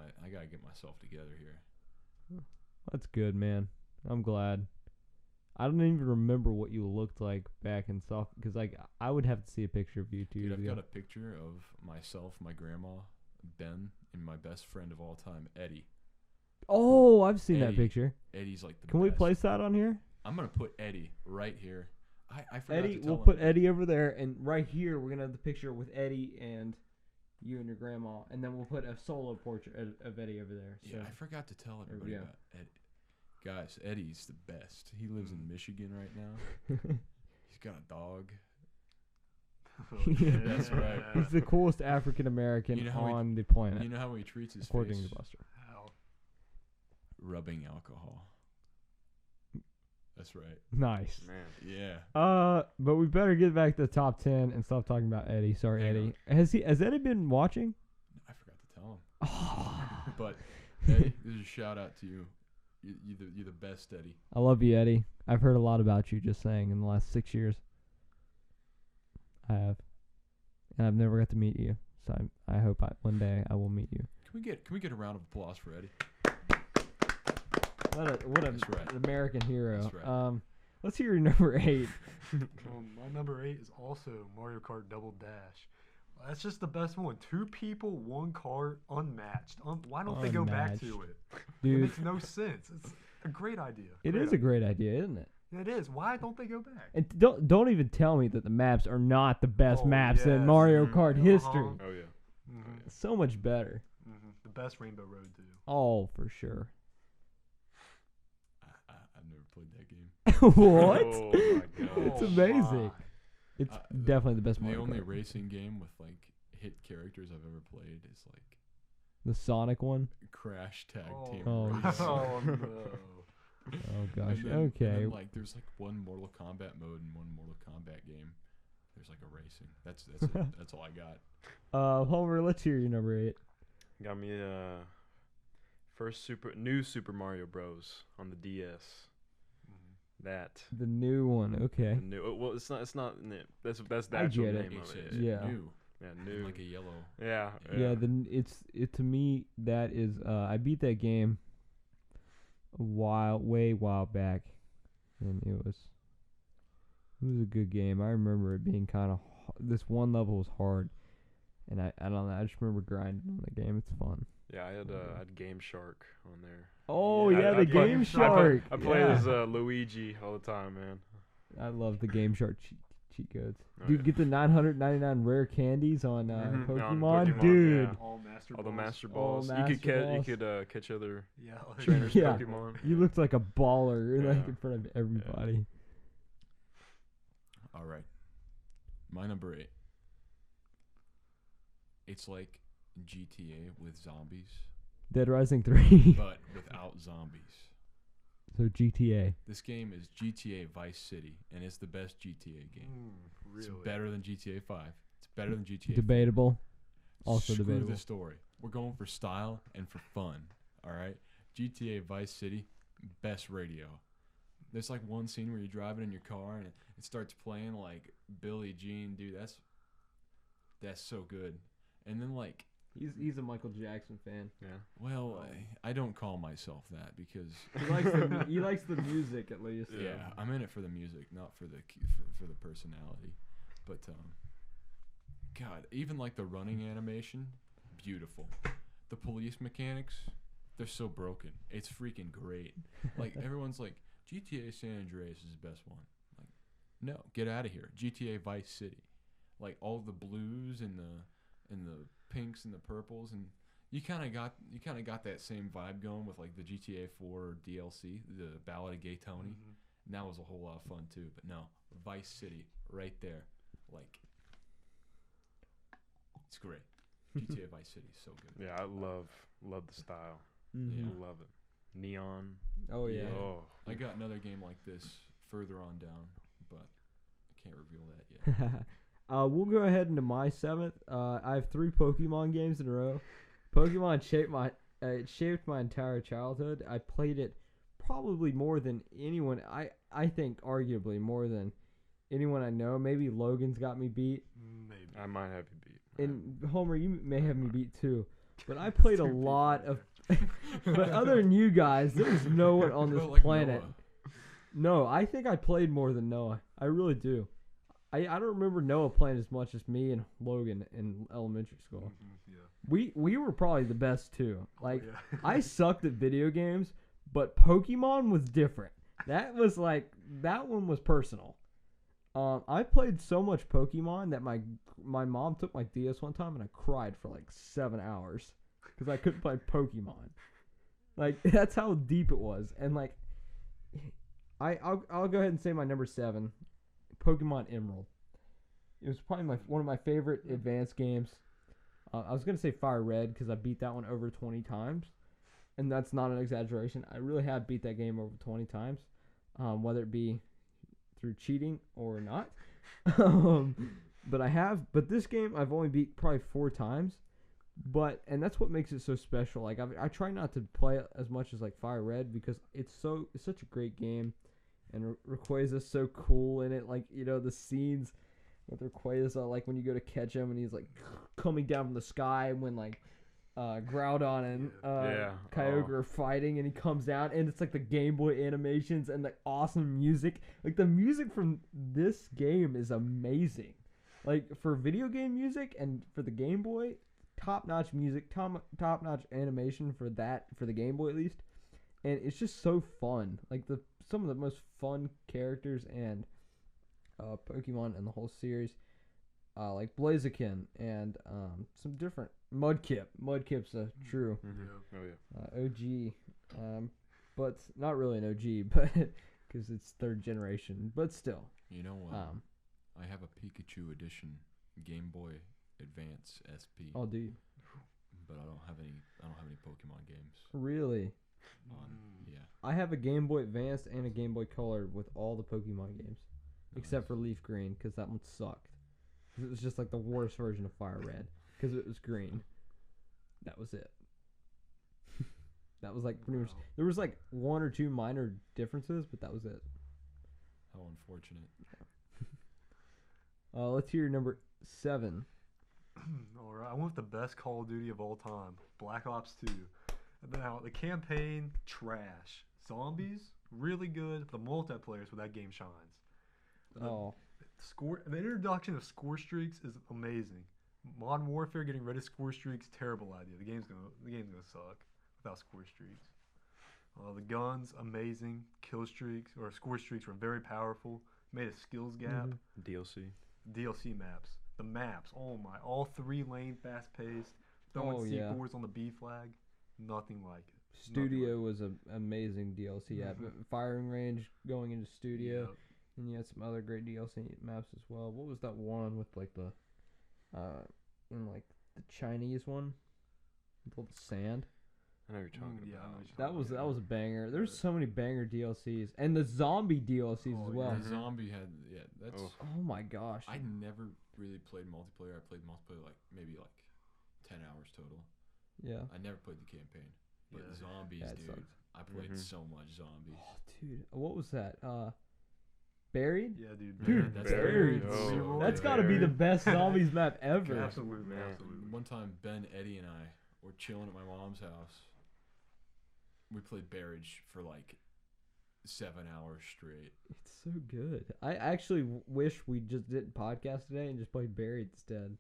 myself together here. That's good, man. I'm glad. I don't even remember what you looked like back in soft because like I would have to see a picture of you 2 Dude, years I've ago. got a picture of myself, my grandma, Ben and my best friend of all time, Eddie. Oh, I've seen that Eddie. picture. Eddie's like the Can best. we place that on here? I'm gonna put Eddie right here. I forgot Eddie, to tell we'll him. put Eddie over there, and right here we're gonna have the picture with Eddie and you and your grandma, and then we'll put a solo portrait of Eddie over there. So. Yeah, I forgot to tell There we everybody go. about Eddie. Guys, Eddie's the best. He lives in Michigan right now. He's got a dog. Yeah. That's right. He's the coolest African American You know how on the planet, You know how he treats his according face? to Buster. How? Rubbing alcohol. That's right. Nice. Man. Yeah. But we better get back to the top 10 and stop talking about Eddie. Sorry, Hang Eddie. Has Eddie been watching? I forgot to tell him. But Eddie, this is a shout out to you. You're the best, Eddie. I love you, Eddie. I've heard a lot about you, just saying, in the last 6 years. I have. And I've never got to meet you. So I hope one day I will meet you. Can we get a round of applause for Eddie? What an That's right. American hero. That's right. Let's hear your number 8. My number 8 is also Mario Kart Double Dash. That's just the best one. 2 people, 1 car, unmatched. Why don't they go back to it? It Dude, makes no sense. It's a great idea. it is a great idea, isn't it? It is. Why don't they go back? And don't even tell me that the maps are not the best Oh, maps in yes. Mario Mhm. Kart Uh-huh. history. Oh yeah. Mm-hmm. So much better. Mm-hmm. The best Rainbow Road too. Oh, for sure. I've never played that game. What? Oh my god. It's amazing. It's definitely the best The Mario only Kart. racing game with like hit characters I've ever played is like The Sonic one. Crash Tag Team Oh. Race. Oh no. Oh gosh. And Okay. then, like there's like one Mortal Kombat mode and one Mortal Kombat game. There's like a racing. That's it. That's all I got. Homer, let's hear your number 8. Got me first new Super Mario Bros on the DS. That. The new one. Okay. The new. Well, it's not. That's the I actual get it. name It of says it. Yeah. new. Yeah, and new. like a yellow. Yeah. Yeah. It to me that is. I beat that game way while back, and it was a good game. I remember it being kind of this one level was hard, and I don't know. I just remember grinding on the game. It's fun. Yeah, I had Game Shark on there. Oh Yeah, yeah, I the play- Game I Shark. I play Yeah. as Luigi all the time, man. I love the Game Shark cheat codes. Oh, Dude, yeah. get the 999 rare candies on Mhm, on Pokemon, Pokemon, dude. yeah. All master. All the balls. Master All Balls. Master You Balls. could catch other Yeah. trainers' Yeah. Pokemon. You looked like a baller, like Yeah. in front of everybody. All right. My number 8. It's like GTA with zombies, Dead Rising 3. but without zombies. So GTA. This game is GTA Vice City, and it's the best GTA game. Really? It's better than GTA 5. It's better than GTA 4. Debatable. Also Screw debatable. the story. We're going for style and for fun. All right. GTA Vice City, best radio. There's like one scene where you're driving in your car and it starts playing like Billie Jean, dude. That's so good. And then like, He's a Michael Jackson fan. Yeah. well, I don't call myself that because He likes the music at least. yeah, I'm in it for the music, not for the personality. But God, even like the running animation, beautiful. The police mechanics, they're so broken. It's freaking great. Like everyone's like GTA San Andreas is the best one. Like, no, get out of here. GTA Vice City, like all the blues and the pinks and the purples, and you kind of got that same vibe going with like the GTA 4 DLC, the Ballad of Gay Tony. And that was a whole lot of fun too. But no, Vice City right there, like it's great. GTA Vice City is so good. Yeah, I love the style. Mhm. Yeah. Love it. Neon. Oh yeah. Oh. I got another game like this further on down, but I can't reveal that yet. We'll go ahead into my 7th. I have 3 Pokemon games in a row. Pokemon shaped my entire childhood. I played it probably more than anyone. I think arguably more than anyone I know. Maybe Logan's got me beat. Maybe. I might have you beat. And Homer, you may have me beat too. But I played a lot of. But other than you guys, there's no one on this Well, like planet. Noah. No, I think I played more than Noah. I really do. I don't remember Noah playing as much as me and Logan in elementary school. Yeah. We were probably the best too. Like yeah. I sucked at video games, but Pokemon was different. That one was personal. I played so much Pokemon that my mom took my DS one time and I cried for like 7 hours because I couldn't play Pokemon. Like that's how deep it was. And like I'll go ahead and say my number 7, Pokemon Emerald. It was probably one of my favorite advanced games. I was gonna say Fire Red because I beat that one over 20 times, and that's not an exaggeration. I really have beat that game over 20 times, whether it be through cheating or not. But I have. But this game I've only beat probably 4 times. And that's what makes it so special. Like I try not to play it as much as like Fire Red because it's such a great game, and Rayquaza's so cool in it. Like the scenes with Rayquaza, like when you go to catch him and he's like coming down from the sky when like Groudon and Kyogre are fighting and he comes down and it's like the Game Boy animations and the awesome music. Like the music from this game is amazing. Like for video game music and for the Game Boy. Top-notch music, top-notch animation for the Game Boy at least, and it's just so fun. Like some of the most fun characters and Pokemon in the whole series, like Blaziken and some different Mudkip. Mudkip's a true OG, but not really an OG, but because it's 3rd generation, but still. You know what? I have a Pikachu edition Game Boy Advance SP. Oh, do you? But I don't have any Pokemon games. Really? Yeah. I have a Game Boy Advance and a Game Boy Color with all the Pokemon games, except for Leaf Green because that one sucked. It was just like the worst version of Fire Red because it was green. That was it. That was like pretty much. There was like 1 or 2 minor differences, but that was it. How unfortunate. Let's hear your number 7. Alright, I went with the best Call of Duty of all time, Black Ops 2. Now, the campaign, trash. Zombies, really good. The multiplayer for that game shines. The introduction of score streaks is amazing. Modern Warfare getting rid of score streaks, terrible idea. The game's gonna suck without score streaks. The guns, amazing. Kill streaks or score streaks were very powerful. Made a skills gap. DLC maps. The maps, oh my, all 3-lane fast-paced, throwing C4s on the B flag, nothing like it. Studio was an amazing DLC app. Firing range going into Studio, and you had some other great DLC maps as well. What was that one with like the Chinese one with all the sand? I know what you're talking about. That was a banger. There's so many banger DLCs and the zombie DLCs as well. The zombie had that's. Oh my gosh. I never really played multiplayer. I played multiplayer maybe 10 hours total. Yeah. I never played the campaign. But zombies, dude. Sucked. I played so much zombies. Oh, dude, what was that? Buried? Yeah, dude. Dude, that's Buried. That's got to be the best zombies map ever. Absolutely. One time, Ben, Eddie, and I were chilling at my mom's house. We played Buried for 7 hours straight. It's so good. I actually wish we just didn't podcast today and just played Buried instead.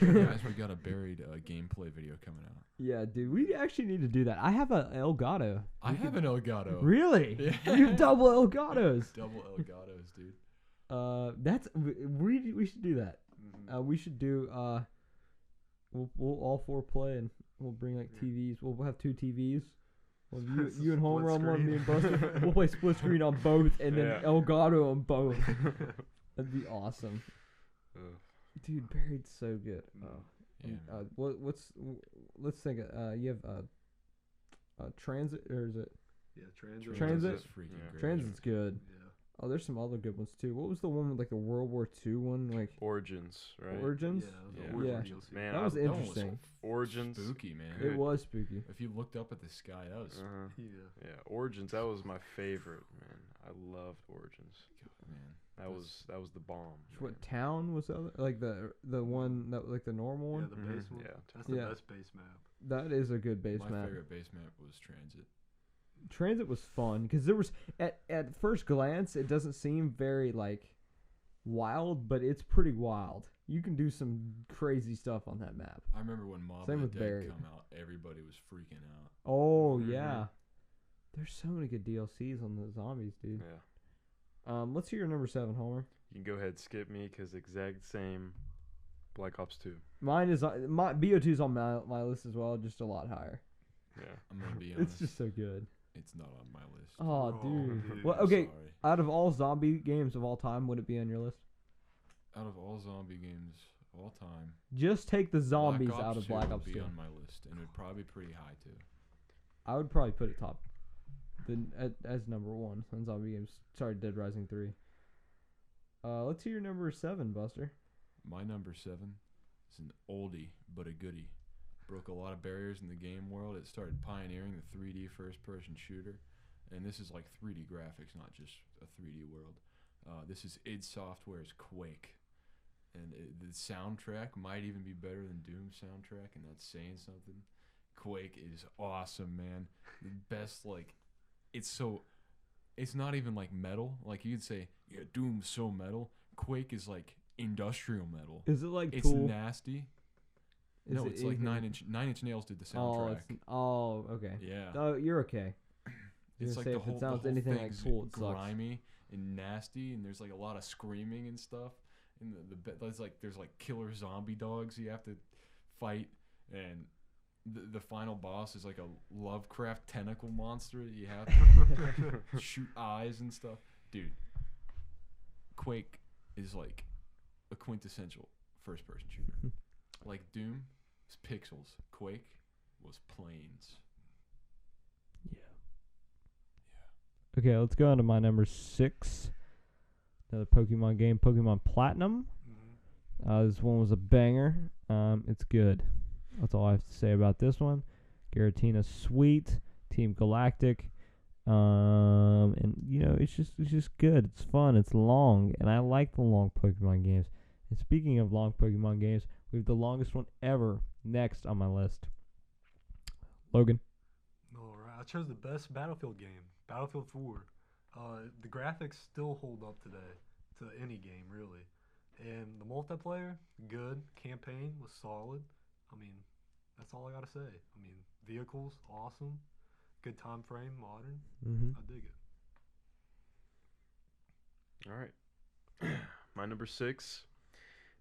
Guys, we got a Buried gameplay video coming out. Yeah, dude, we actually need to do that. I have an Elgato. I have an Elgato. Really? Yeah. You have double Elgatos. Double Elgatos, dude. We should do that. We should do we'll all 4 play and we'll bring TVs. We'll have 2 TVs. Well, you and Homer on one, me and Buster. We'll play split screen on both, and then Elgato on both. That'd be awesome. Dude, Buried's so good. Yeah. Let's think. You have Transit, or is it? Yeah, Transit. Transit? Freaking great. Transit's good. Yeah. Oh, there's some other good ones too. What was the one with the World War II one? Origins, right? Origins? Yeah, Origins. DLC. Man, That was That one interesting. Origins. Spooky, man. It was spooky. If you looked up at the sky, that was Yeah. Origins. That was my favorite, man. I loved Origins. man. That was the bomb. What man. town was the other? Like the one that the normal one? Yeah, the base one. Yeah. That's the best base map. That is a good base My map. favorite base map was Transit. Transit was fun because there was at first glance it doesn't seem very wild, but it's pretty wild. You can do some crazy stuff on that map. I remember when Mob Same of the with Dead Buried. come out, everybody was freaking out. Oh Mhm. yeah, there's so many good DLCs on the zombies, dude. Yeah. Let's hear your number 7, Homer. You can go ahead and skip me because exact same Black Ops 2. Mine is my BO2's on my list as well, just a lot higher. Yeah. I'm gonna be honest. It's just so good. It's not on my list. Oh, Oh, dude. dude. Well, I'm okay. sorry. Out of all zombie games of all time, would it be on your list? Out of all zombie games of all time, Just take the zombies Black Ops out of 2 Black would Ops be 2. on my list, and it would probably be pretty high too. I would probably put it top, as number 1 on zombie games. Sorry, Dead Rising 3. Let's hear your number 7, Buster. My number 7 is an oldie but a goodie. Broke a lot of barriers in the game world. It started pioneering the 3D first-person shooter, and this is like 3D graphics, not just a 3D world. This is id Software's Quake, and the soundtrack might even be better than Doom's soundtrack, and that's saying something. Quake is awesome, man. The best, like, it's not even like metal. Like you'd say, yeah, Doom's so metal. Quake is like industrial metal. Is it like It's Tool? nasty. Is No, it it's like anything- Nine Inch Nails did the Oh, soundtrack. okay. Yeah. Oh, you're okay. It's gonna like say the if it whole, sounds the whole anything like thing's Tool, it sucks. grimy and nasty, and there's like a lot of screaming and stuff. And there's like killer zombie dogs you have to fight, and the final boss is like a Lovecraft tentacle monster that you have to shoot eyes and stuff. Dude, Quake is like a quintessential first-person shooter. Like Doom is pixels, Quake was planes. Okay, let's go on to my number 6. Another Pokemon game, Pokemon Platinum. This one was a banger. It's good. That's all I have to say about this one. Giratina sweet, Team Galactic, and you know it's just good. It's fun. It's long, and I like the long Pokemon games. And speaking of long Pokemon games, we have the longest one ever next on my list. Logan. All right, I chose the best Battlefield game, Battlefield 4. The graphics still hold up today to any game, really. And the multiplayer, good. Campaign was solid. I mean, that's all I gotta say. I mean, vehicles, awesome. Good time frame, modern. Mm-hmm. I dig it. All right. My number 6,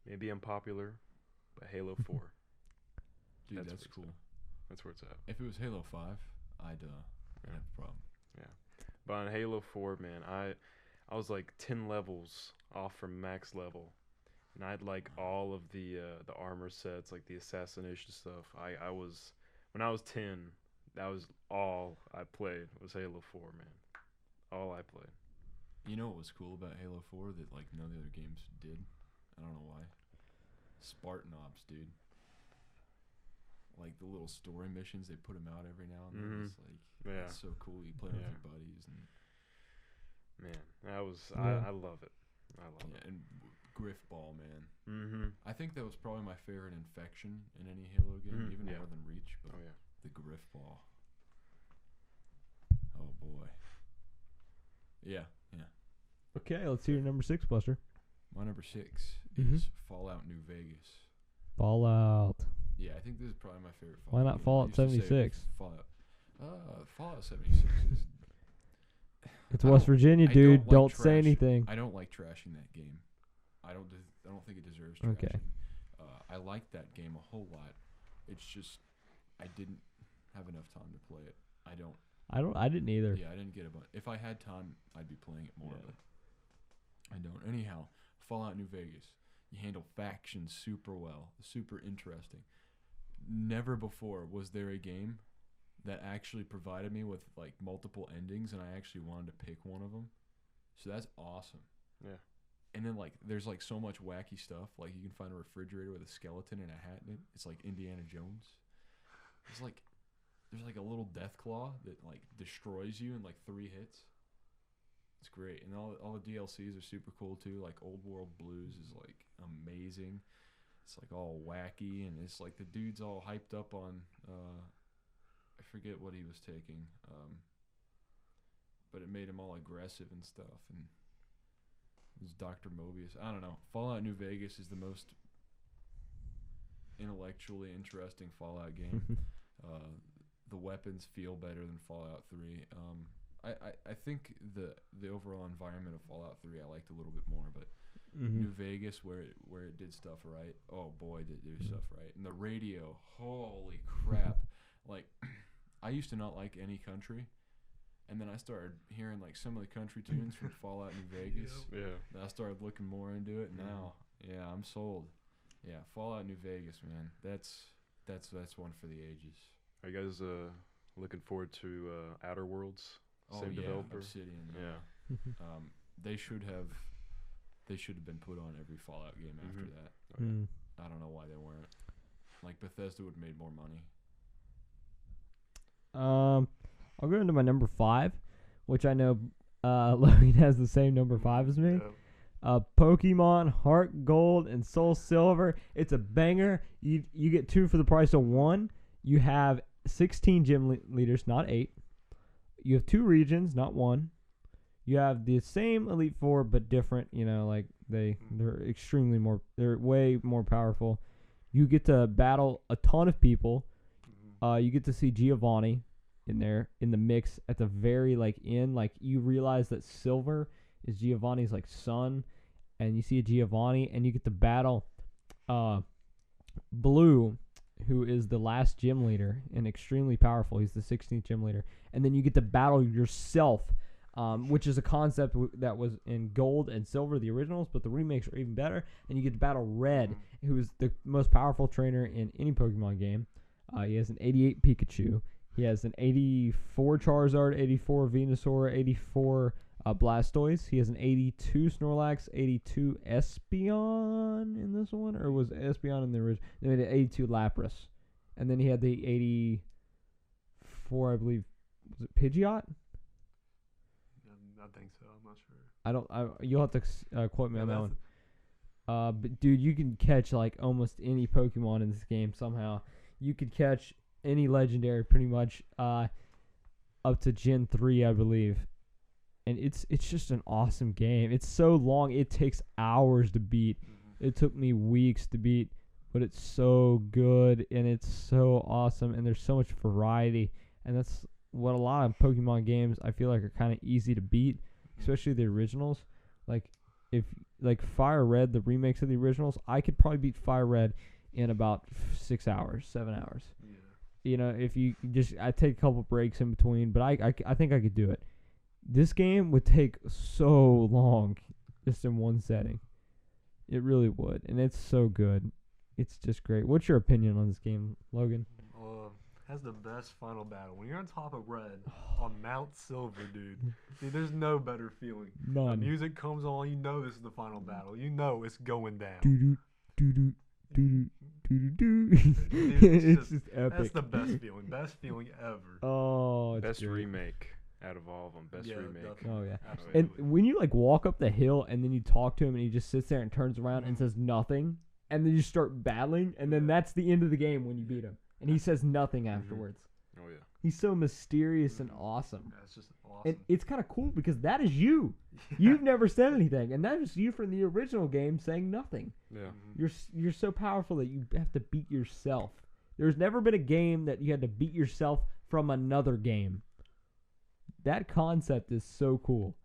maybe unpopular, but Halo 4. Dude, That's that's where it's cool. That's where it's at. If it was Halo 5, I'd have a problem. But on Halo 4, man, I was like 10 levels off from max level. And I had like all of the armor sets, like the assassination stuff. I was, when I was 10, that was all I played was Halo 4, man. All I played. You know what was cool about Halo 4 that like none of the other games did? I don't know why. Spartan Ops, dude. Like the little story missions, they put them out every now and then. Mhm. It's like, Yeah. it's so cool. You play with your buddies and Man, that was, Yeah. I love it. I love yeah, and Griff Ball, man. it. Mm-hmm. I think that was probably my favorite infection in any Halo game, Mhm, even yeah. more than Reach. But Oh, yeah. the Griff Ball. Oh boy. Yeah, yeah. Okay, let's hear your number 6, Buster. My number 6 Mhm. is Fallout New Vegas. Fallout. Yeah, I think this is probably my favorite Why Fallout not game. I Fallout used to say 76? Fallout 76 is... It's I West don't- Virginia, I dude. like Don't say trashing- anything. I don't like trashing that game. I don't think it deserves Okay. trashing. I like that game a whole lot. It's just I didn't have enough time to play it. I didn't either. Yeah, I didn't get a bunch. If I had time, I'd be playing it more. Yeah. But I don't. Anyhow, Fallout New Vegas. You handle factions super well. Super interesting. Never before was there a game that actually provided me with like multiple endings, and I actually wanted to pick one of them. So that's awesome. Yeah. And then like there's like so much wacky stuff. Like you can find a refrigerator with a skeleton and a hat in it. It's like Indiana Jones. It's like there's like a little death claw that like destroys you in like 3 hits. It's great. And all the DLCs are super cool too. Like Old World Blues is like amazing. It's like all wacky, and it's like the dude's all hyped up on I forget what he was taking. But it made him all aggressive and stuff, and It's Dr. Mobius. I don't know. Fallout New Vegas is the most intellectually interesting Fallout game. The weapons feel better than Fallout 3. I think the overall environment of Fallout 3 I liked a little bit more, but New Vegas, where it did stuff right. Oh boy, did it do stuff right. And the radio, holy crap! Like, I used to not like any country, and then I started hearing like some of the country tunes from Fallout New Vegas. Yeah. And I started looking more into it. And now, yeah, I'm sold. Yeah, Fallout New Vegas, man. That's one for the ages. Are you guys looking forward to Outer Worlds? Same developer. Obsidian. Yeah. They should have been put on every Fallout game after that. Oh, yeah. I don't know why they weren't. Like, Bethesda would have made more money. I'll go into my number 5, which I know Logan has the same number 5 as me. Pokemon Heart Gold and Soul Silver. It's a banger. You get 2 for the price of 1. You have 16 gym leaders, not 8. You have 2 regions, not 1. You have the same Elite Four but different. You know, like they're extremely more. They're way more powerful. You get to battle a ton of people. You get to see Giovanni in there in the mix at the very end. Like, you realize that Silver is Giovanni's son, and you see a Giovanni, and you get to battle Blue, who is the last gym leader and extremely powerful. He's the 16th gym leader, and then you get to battle yourself, which is a concept that was in Gold and Silver, the originals, but the remakes are even better. And you get to battle Red, who is the most powerful trainer in any Pokemon game. He has an 88 Pikachu. He has an 84 Charizard, 84 Venusaur, 84 Blastoise. He has an 82 Snorlax, 82 Espeon in this one, or was Espeon in the original? They made an 82 Lapras, and then he had the 84, I believe, was it Pidgeot? I think so. I'm not sure. You'll have to quote me on that one. But dude, you can catch almost any Pokemon in this game somehow. You could catch any legendary pretty much up to Gen 3, I believe. And it's just an awesome game. It's so long, it takes hours to beat. It took me weeks to beat, but it's so good and it's so awesome, and there's so much variety. And that's what a lot of Pokemon games I feel like are kind of easy to beat, especially the originals. If Fire Red, the remakes of the originals, I could probably beat Fire Red in about 6 hours, 7 hours. Yeah. You know, if you I take a couple breaks in between, but I think I could do it. This game would take so long just in one setting. It really would, and it's so good. It's just great. What's your opinion on this game, Logan? Has the best final battle. When you're on top of Red on Mount Silver, dude, there's no better feeling. None. The music comes on, you know this is the final battle. You know it's going down. Doo-doo. Dude, It's just epic. That's the best feeling. Best feeling ever. Oh, it's Best great. remake out of all of them. Best remake. Definitely. Oh, yeah. Absolutely. And when you walk up the hill and then you talk to him and he just sits there and turns around and says nothing, and then you start battling, and then that's the end of the game when you beat him. And he says nothing afterwards. Oh, yeah. He's so mysterious and awesome. That's just awesome. And it's kind of cool because that is you. You've never said anything, and that is you from the original game saying nothing. Yeah. You're so powerful that you have to beat yourself. There's never been a game that you had to beat yourself from another game. That concept is so cool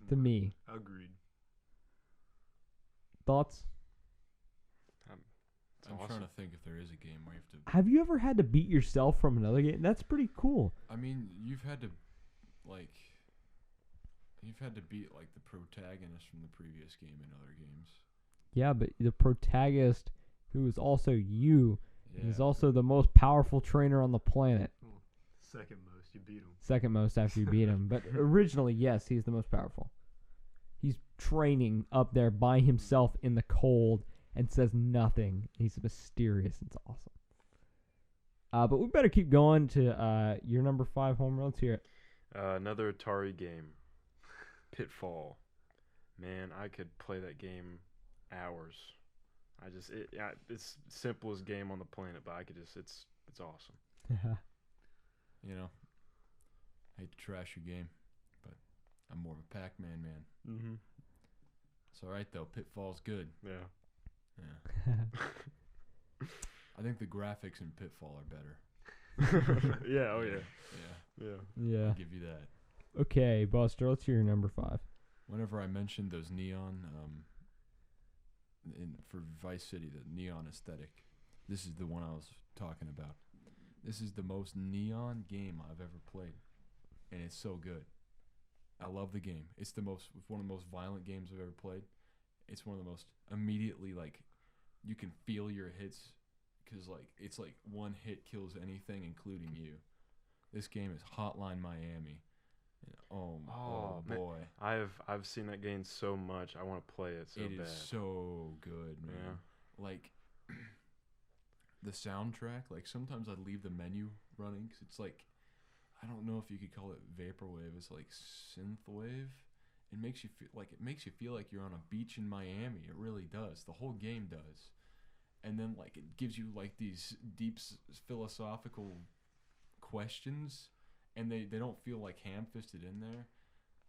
to me. Agreed. Thoughts? I'm trying to think if there is a game where you have to. Have you ever had to beat yourself from another game? That's pretty cool. I mean, you've had to beat the protagonist from the previous game in other games. Yeah, but the protagonist, who is also you, Yeah. is also the most powerful trainer on the planet. Second most, you beat him. Second most after you beat him. But originally, yes, he's the most powerful. He's training up there by himself in the cold and says nothing. He's mysterious. It's awesome. But we better keep going to your number 5, Homer. Let's hear it. Another Atari game. Pitfall. Man, I could play that game hours. It's the simplest game on the planet, but it's awesome. You know, I hate to trash your game, but I'm more of a Pac-Man man. It's all right though. Pitfall's good. Yeah. Yeah. I think the graphics in Pitfall are better. Yeah. Oh yeah. Yeah. Yeah. Yeah. I'll give you that. Okay, Buster, let's hear your number 5. Whenever I mentioned those neon, for Vice City, the neon aesthetic, this is the one I was talking about. This is the most neon game I've ever played, and it's so good. I love the game. It's one of the most violent games I've ever played. It's one of the most immediately, like, you can feel your hits, because like it's like one hit kills anything, including you. This game is Hotline Miami. Oh man. boy. I've seen that game so much. I want to play it so bad. It is so good, man. Yeah. Like the soundtrack, like sometimes I'd leave the menu running 'cause it's like, I don't know if you could call it vaporwave. It's like synthwave. It makes you feel like you're on a beach in Miami. It really does. The whole game does. And then like it gives you like these deep philosophical questions, and they don't feel like ham-fisted in there.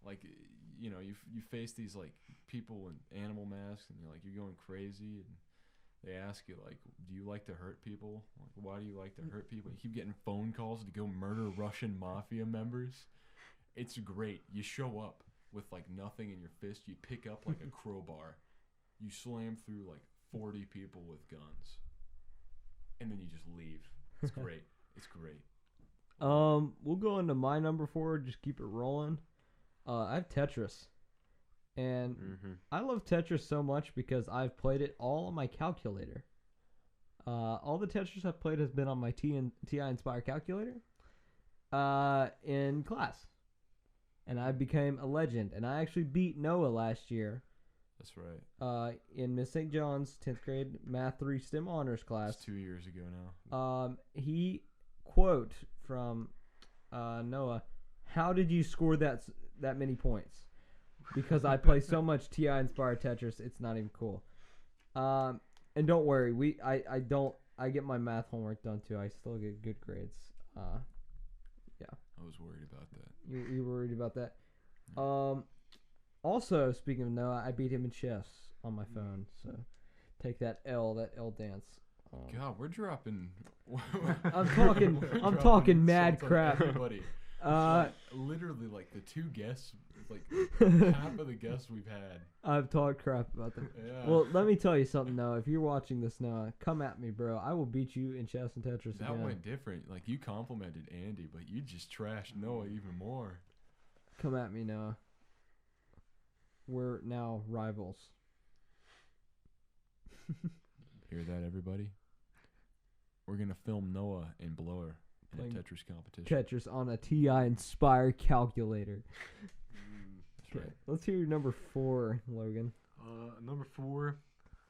Like, you know, you face these like people in animal masks, and you're going crazy, and they ask you like, do you like to hurt people? Like, why do you like to hurt people? You keep getting phone calls to go murder Russian mafia members. It's great. You show up with like nothing in your fist. You pick up like a crowbar. You slam through like 40 people with guns, and then you just leave. It's great. It's great. We'll go into my number 4. Just keep it rolling. I have Tetris, and I love Tetris so much because I've played it all on my calculator. All the Tetris I've played has been on my TI Inspire calculator. In class, and I became a legend. And I actually beat Noah last year. That's right. In Miss St. John's 10th grade Math 3 STEM honors class. It's 2 years ago now. He quote from Noah, "How did you score that many points?" Because I play so much TI Inspired Tetris, it's not even cool. And don't worry, I get my math homework done too. I still get good grades. Yeah. I was worried about that. You were worried about that. Also, speaking of Noah, I beat him in chess on my phone. So take that L dance. God, we're dropping. I'm talking mad crap. Everybody. Literally, like the 2 guests, like half of the guests we've had. I've talked crap about them. Yeah. Well, let me tell you something, Noah. If you're watching this, Noah, come at me, bro. I will beat you in chess and Tetris That again. went different. Like, you complimented Andy, but you just trashed Noah even more. Come at me, Noah. We're now rivals. Hear that, everybody? We're gonna film Noah and Blower in a Tetris competition. Tetris on a TI Inspire calculator. That's right. Let's hear your number 4, Logan. Number 4,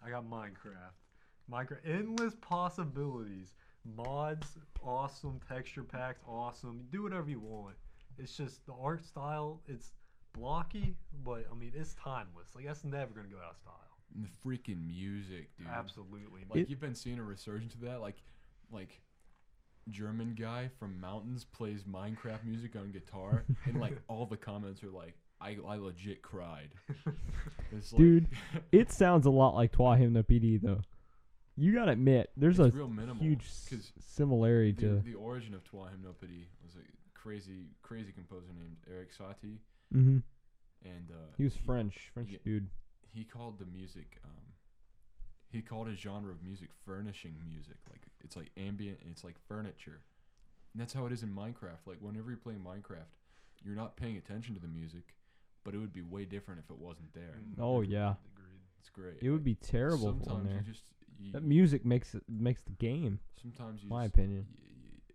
I got Minecraft. Endless possibilities. Mods, awesome. Texture packs, awesome. Do whatever you want. It's just the art style. It's blocky, but I mean, it's timeless. Like, that's never gonna go out of style. And the freaking music, dude. Absolutely. Like, you've been seeing a resurgence of that. Like German guy from Mountains plays Minecraft music on guitar, and like all the comments are like, I legit cried. It's like, Dude, it sounds a lot like Twahim no PD though. You gotta admit, there's a real minimal, huge 'cause similarity to the origin of Twahim no Pity was a crazy composer named Eric Satie, and he was French yeah, dude. He called the music he called his genre of music furnishing music. Like, it's like ambient and it's like furniture. And that's how it is in Minecraft. Like, whenever you're playing Minecraft, you're not paying attention to the music, but it would be way different if it wasn't there. Oh yeah, It's great. it would be terrible if it sometimes wasn't there. you That music makes the game. sometimes you my just, opinion.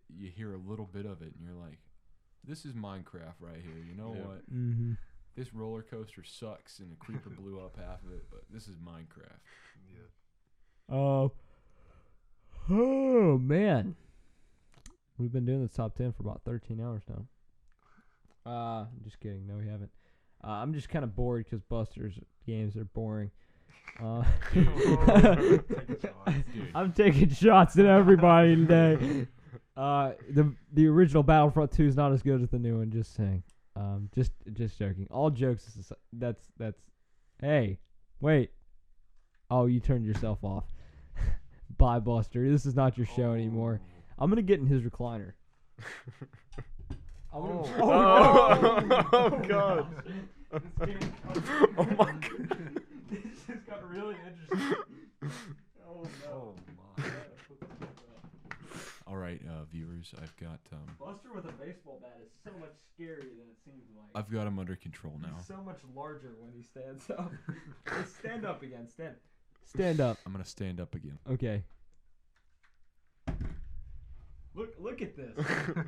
you hear a little bit of it and you're like, this is Minecraft right here. You know what? Mm-hmm. This roller coaster sucks and a creeper blew up half of it, but this is Minecraft. Yeah. Oh man, we've been doing the top 10 for about 13 hours now. I'm just kidding. No, we haven't. I'm just kind of bored because Buster's games are boring. I'm taking shots at everybody today. The original Battlefront 2 is not as good as the new one. Just saying. Just joking. All jokes aside, that's. Hey, Wait. Oh, you turned yourself off. Bye, Buster. This is not your show anymore. I'm gonna get in his recliner. Oh, no. oh, God. Oh, my God. This just got really interesting. Oh, no. Oh my. All right, viewers, I've got Buster with a baseball bat is so much scarier than it seems like. I've got him under control now. He's so much larger when he stands up. Hey, stand up again. Stand up. I'm gonna stand up again. Okay. Look at this.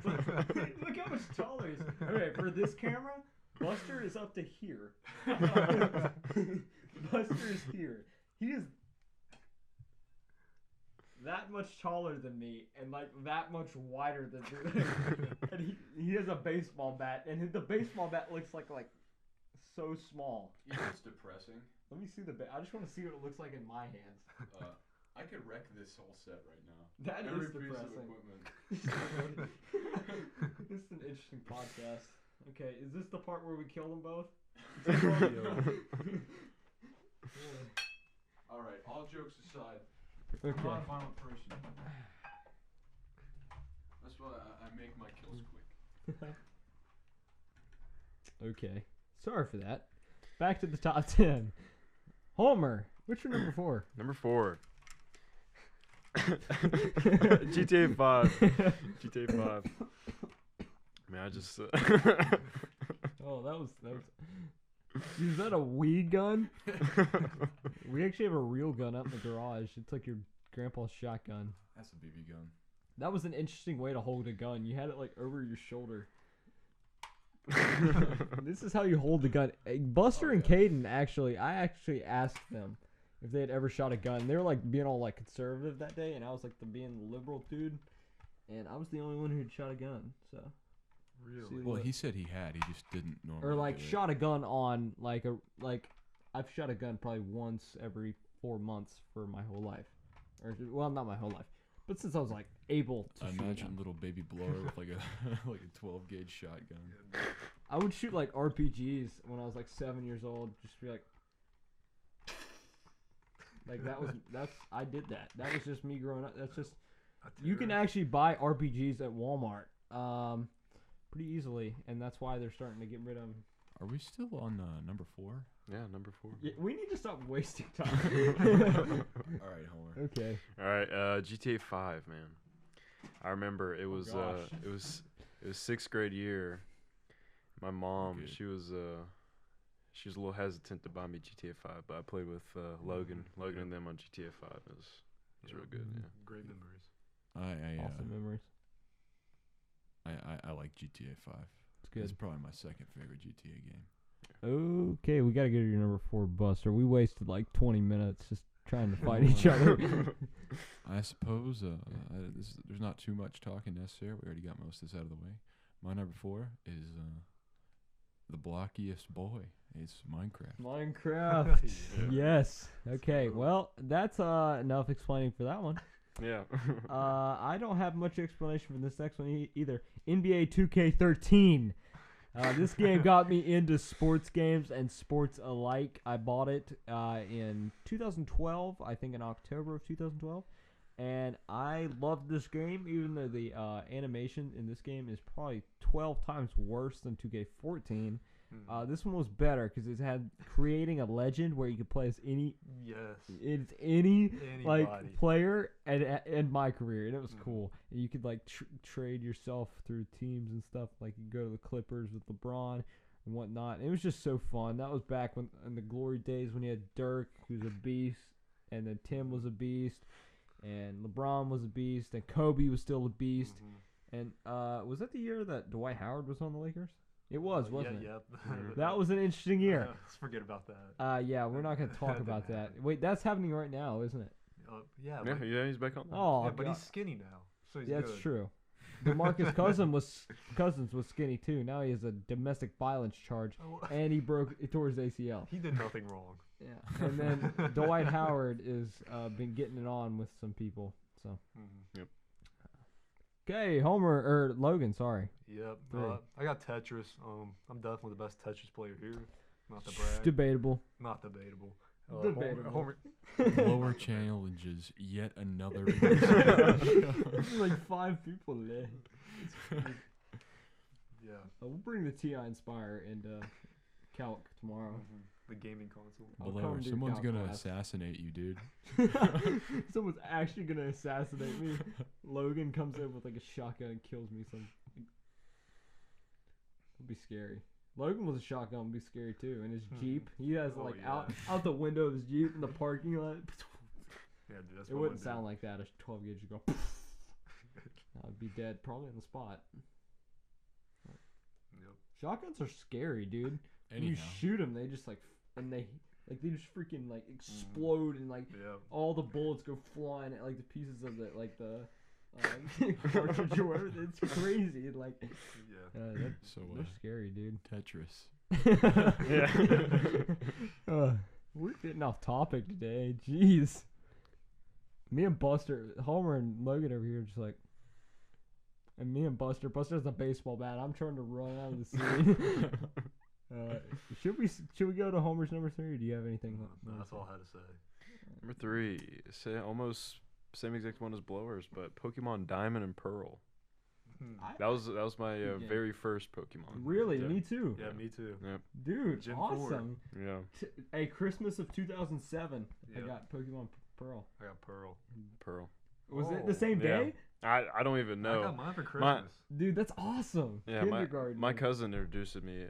Look how much taller he is. Okay, for this camera, Buster is up to here. Buster is here. He is that much taller than me and like that much wider than me. And he has a baseball bat, and the baseball bat looks like so small. You know, it's depressing. Let me see the bat. I just want to see what it looks like in my hands. I could wreck this whole set right now. That Every is piece depressing. of equipment. This is an interesting podcast. Okay, is this the part where we kill them both? All right, all jokes aside, Okay. I'm not a violent person. That's why I make my kills quick. Okay. Sorry for that. Back to the top 10. Homer, what's your number 4? Number 4. GTA 5. GTA 5. Man, I just. Oh, that was. Is that a weed gun? We actually have a real gun up in the garage. It's like your grandpa's shotgun. That's a BB gun. That was an interesting way to hold a gun. You had it like over your shoulder. This is how you hold the gun. Buster and Caden I actually asked them if they had ever shot a gun. They were like being all like conservative that day, and I was like being the liberal dude, and I was the only one who'd shot a gun. So Really? Well, he said he had. He just didn't normally. or like do it. shot a gun on like I've shot a gun probably once every 4 months for my whole life, or well, not my whole life, but since I was like able to I shoot a imagine gun. little baby blower with like a like a 12 gauge shotgun. I would shoot like RPGs when I was like 7 years old. Just be like I did that. That was just me growing up. That's just you can actually buy RPGs at Walmart pretty easily, and that's why they're starting to get rid of them. Are we still on number 4? Yeah, number 4. Yeah, we need to stop wasting time. All right, Homer. Okay. All right, GTA 5, man. I remember it was gosh. it was 6th grade year. My mom, Good. she was a little hesitant to buy me GTA 5, but I played with Logan and them on GTA 5. It was real good. Yeah. Great memories. I Awesome memories. I like GTA 5. It's good. It's probably my second favorite GTA game. Okay, we gotta go to your number 4, Buster. We wasted like 20 minutes just trying to fight each other. I suppose there's not too much talking necessary. We already got most of this out of the way. My number 4 is the blockiest boy. It's Minecraft. Minecraft. Yeah. Yes. Okay. Well, that's enough explaining for that one. Yeah. I don't have much explanation for this next one either. NBA 2K13. This game got me into sports games and sports alike. I bought it in 2012, I think in October of 2012. And I loved this game, even though the animation in this game is probably 12 times worse than 2K14. This one was better because it had creating a legend where you could play as any Anybody. like player and my career, and it was cool. And you could like trade yourself through teams and stuff. Like you go to the Clippers with LeBron and whatnot. And it was just so fun. That was back when in the glory days when you had Dirk, who's a beast, and then Tim was a beast, and LeBron was a beast, and Kobe was still a beast. And was that the year that Dwight Howard was on the Lakers? It was, wasn't it? Yep. That was an interesting year. Let's forget about that. Yeah, we're not going to talk about that. Wait, that's happening right now, isn't it? Yeah, Yeah, but, he's back on. Oh, yeah, but God. he's skinny now, so he's That's good. true. DeMarcus Cousins was skinny too. Now he has a domestic violence charge, and he tore his ACL. He did nothing wrong. Yeah, and then Dwight Howard is been getting it on with some people. So. Yep. Okay, Logan. Sorry. Yep. 3. I got Tetris. I'm definitely the best Tetris player here. Not to brag. Debatable. Not debatable. Debatable. Lower challenges, yet another. There's like 5 people today. Yeah. We'll bring the TI Inspire and Calc tomorrow. The gaming console. I'll Blower, come do someone's calc gonna class. assassinate you, dude. Someone's actually gonna assassinate me. Logan comes in with like a shotgun and kills me. It'll be scary. Logan with a shotgun would be scary too. And his Jeep, he has Oh, like yeah. out the window of his Jeep in the parking lot. Yeah, dude, that's It wouldn't sound like that. A 12 gauge would go. I'd be dead probably on the spot. Yep. Shotguns are scary, dude. When you Anyhow, shoot them, they just they just freaking like explode and like Yeah. all the bullets go flying at like the pieces of the cartridge or whatever. It's crazy. Like, Yeah. so they're scary, dude. Tetris. We're getting off topic today. Jeez. Me and Buster, Homer and Logan over here, just like, and me and Buster. Buster has a baseball bat. I'm trying to run out of the city. Should we go to Homer's number 3? Or do you have anything? No, that's all I had to say. Number 3, almost same exact one as Blowers, but Pokemon Diamond and Pearl. That was my very first Pokemon. Really? Yeah. Me too. Yeah, me too. Dude, Gen 4. awesome. Yeah. Hey, Christmas of 2007, I Yeah. got Pokemon Pearl. I got Pearl. Pearl. Was it the Oh, same yeah. day? I don't even I know. got mine for Christmas. Dude, that's awesome. Yeah, Kindergarten. my cousin introduced me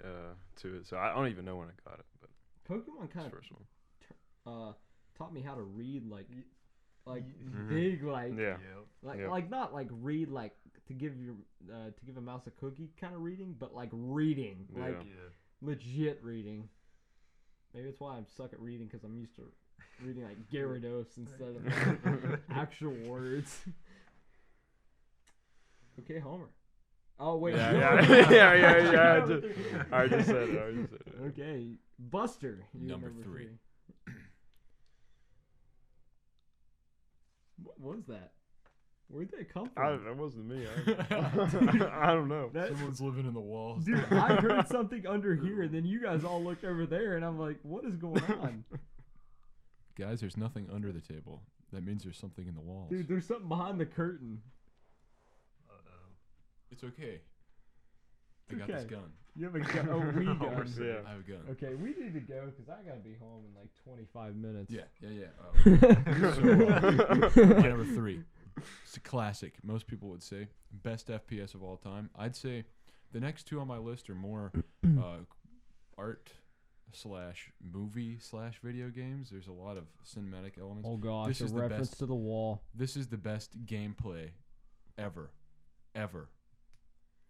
to it, so I don't even know when I got it, but Pokemon it's kind the first one. of taught me how to read like Mhm. big like Yeah. Yep. like not like read like to give a mouse a cookie kind of reading, but like reading like Yeah. Yeah. legit reading. Maybe that's why I'm suck at reading, because I'm used to reading like Gyarados instead of like, actual words. Okay, Homer. Oh wait. Yeah, no. yeah. I just said it. Okay, Buster. You Number 3. What was that? Where'd that come from? That wasn't me. I don't know. Someone's living in the walls. Dude, I heard something under here, and then you guys all looked over there, and I'm like, what is going on? Guys, there's nothing under the table. That means there's something in the walls. Dude, there's something behind the curtain. It's okay. It's I got this okay. gun. You have a gun. Oh, we gun. Yeah. I have a gun. Okay, we need to go, because I gotta be home in like 25 minutes. Number 3. It's a classic. Most people would say best FPS of all time. I'd say the next 2 on my list are more art/movie/video games. There's a lot of cinematic elements. Oh gosh, This a is the reference best. to the wall. This is the best gameplay ever.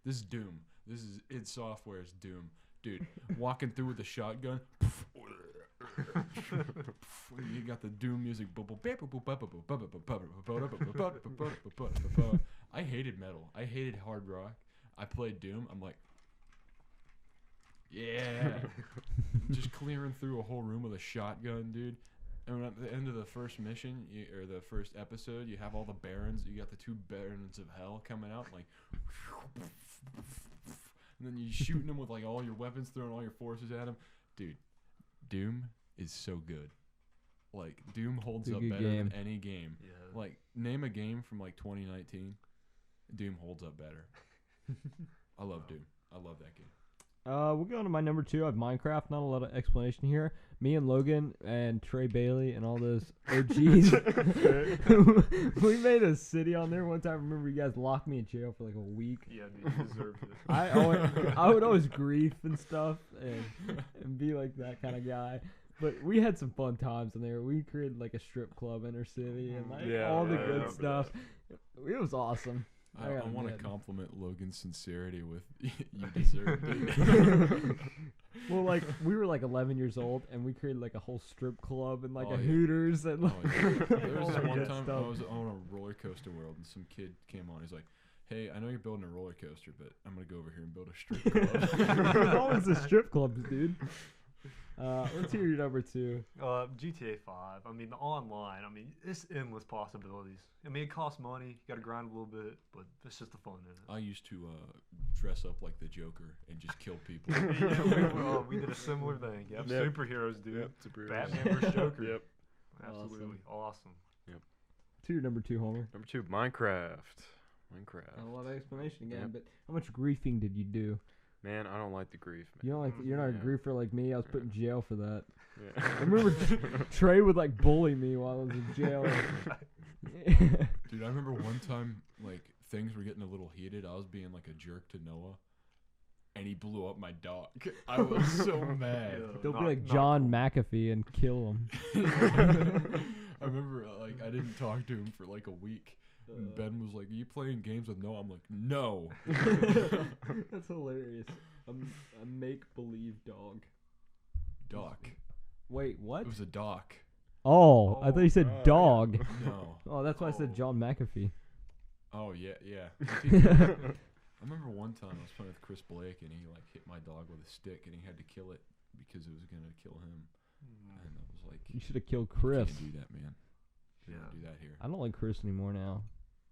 This is Doom. This is id Software's Doom. Dude, walking through with a shotgun. You got the Doom music. I hated metal. I hated hard rock. I played Doom. I'm like, yeah. Just clearing through a whole room with a shotgun, dude. And at the end of the first mission, or the first episode, you have all the barons. You got the 2 barons of hell coming out, like, and then you shooting them with like all your weapons, throwing all your forces at them. Dude, Doom is so good. Like, Doom holds It's a up good better game. than any game. Yeah. Like, name a game from like 2019. Doom holds up better. I love Doom. I love that game. We'll go on to my number 2. I have Minecraft. Not a lot of explanation here. Me and Logan and Trey Bailey and all those OGs. We made a city on there one time. Remember, you guys locked me in jail for like a week. Yeah, dude, you deserved it. I would always grief and stuff and be like that kind of guy. But we had some fun times in there. We created like a strip club in our city and like all the good stuff. It was awesome. I got want to mad. compliment Logan's sincerity with you deserved it. Well, like we were like 11 years old and we created like a whole strip club and like Oh, a yeah. Hooters and like There was all this that one good time stuff. I was on a roller coaster world and some kid came on. He's like, "Hey, I know you're building a roller coaster, but I'm gonna go over here and build a strip club." There's always the strip clubs, dude. Let's hear your number 2. GTA 5. I mean, the online. I mean, it's endless possibilities. I mean, it costs money. You got to grind a little bit, but it's just the fun in it. I used to dress up like the Joker and just kill people. Yeah, we did a similar thing. Yep. Yep. Superheroes, dude. Yep, superheroes. Batman vs. Joker. Yep. Absolutely. Awesome. To your number 2, Homer. Number 2, Minecraft. A lot of explanation again, Yep. but how much griefing did you do? Man, I don't like the grief. Man. You don't like you're not a Yeah. griefer like me. I was put in jail for that. Yeah. I remember Trey would like bully me while I was in jail. Dude, I remember one time, like, things were getting a little heated. I was being like a jerk to Noah, and he blew up my dog. I was so mad. They'll be Not- like not John cool. McAfee and kill him. I remember, like, I didn't talk to him for like a week. And Ben was like, "Are you playing games with Noah?" I'm like, "No." That's hilarious. A make-believe dog. Doc. Wait, what? It was a doc. Oh, I thought you said yeah. dog. No. Oh, that's why I said Oh. John McAfee. Oh yeah. I remember one time I was playing with Chris Blake and he like hit my dog with a stick and he had to kill it because it was gonna kill him. And I was like, You should have killed "You Chris. can't do that, man. You Yeah. don't do that here." I don't like Chris anymore now.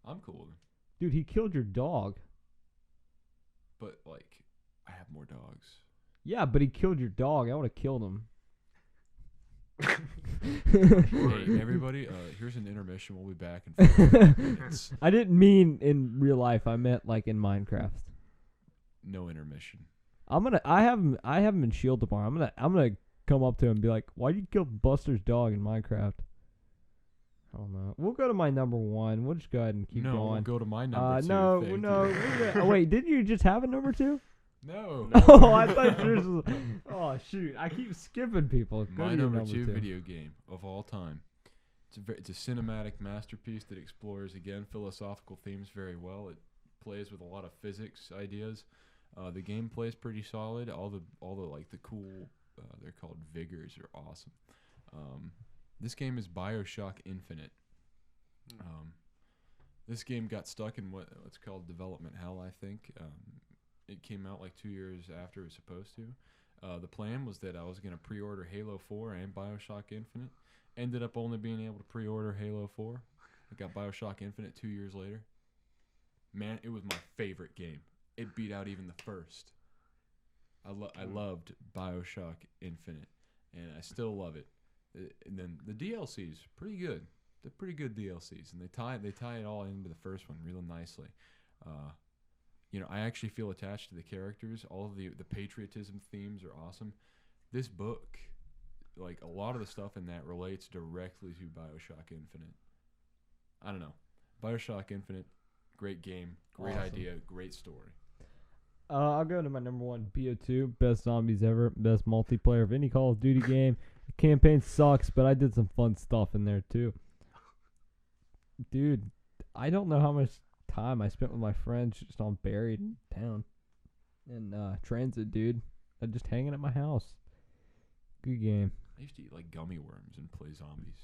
I'm cool with him, Dude, he killed your dog. but like, I have more dogs. Yeah, but he killed your dog. I would have killed him. Hey, everybody, here's an intermission. We'll be back in 5 minutes. I didn't mean in real life. I meant like in Minecraft. No intermission. I have him in Shield tomorrow. I'm gonna come up to him and be like, "Why'd you kill Buster's dog in Minecraft?" I don't know. We'll go to my number 1. We'll just go ahead and keep No, we'll going. go to my number 2. No, thank no. you. Oh, wait, didn't you just have a number 2? No. Oh, I thought yours was. Oh shoot! I keep skipping people. Go My to your number 2 video game of all time. It's a cinematic masterpiece that explores again philosophical themes very well. It plays with a lot of physics ideas. The gameplay is pretty solid. All the like the cool they're called vigors are awesome. This game is BioShock Infinite. This game got stuck in what's called development hell, I think. It came out like 2 years after it was supposed to. The plan was that I was going to pre-order Halo 4 and BioShock Infinite. Ended up only being able to pre-order Halo 4. I got BioShock Infinite 2 years later. Man, it was my favorite game. It beat out even the first. I loved BioShock Infinite, and I still love it. And then the DLCs, pretty good. They're pretty good DLCs, and they tie it all into the first one real nicely. I actually feel attached to the characters. All of the patriotism themes are awesome. This book, like a lot of the stuff in that relates directly to BioShock Infinite. I don't know. BioShock Infinite, great game, great Awesome. idea, great story. I'll go to my number 1, BO2, best zombies ever, best multiplayer of any Call of Duty game. The campaign sucks, but I did some fun stuff in there too. Dude, I don't know how much time I spent with my friends just on Buried in town. And Transit, dude. Just hanging at my house. Good game. I used to eat like gummy worms and play zombies.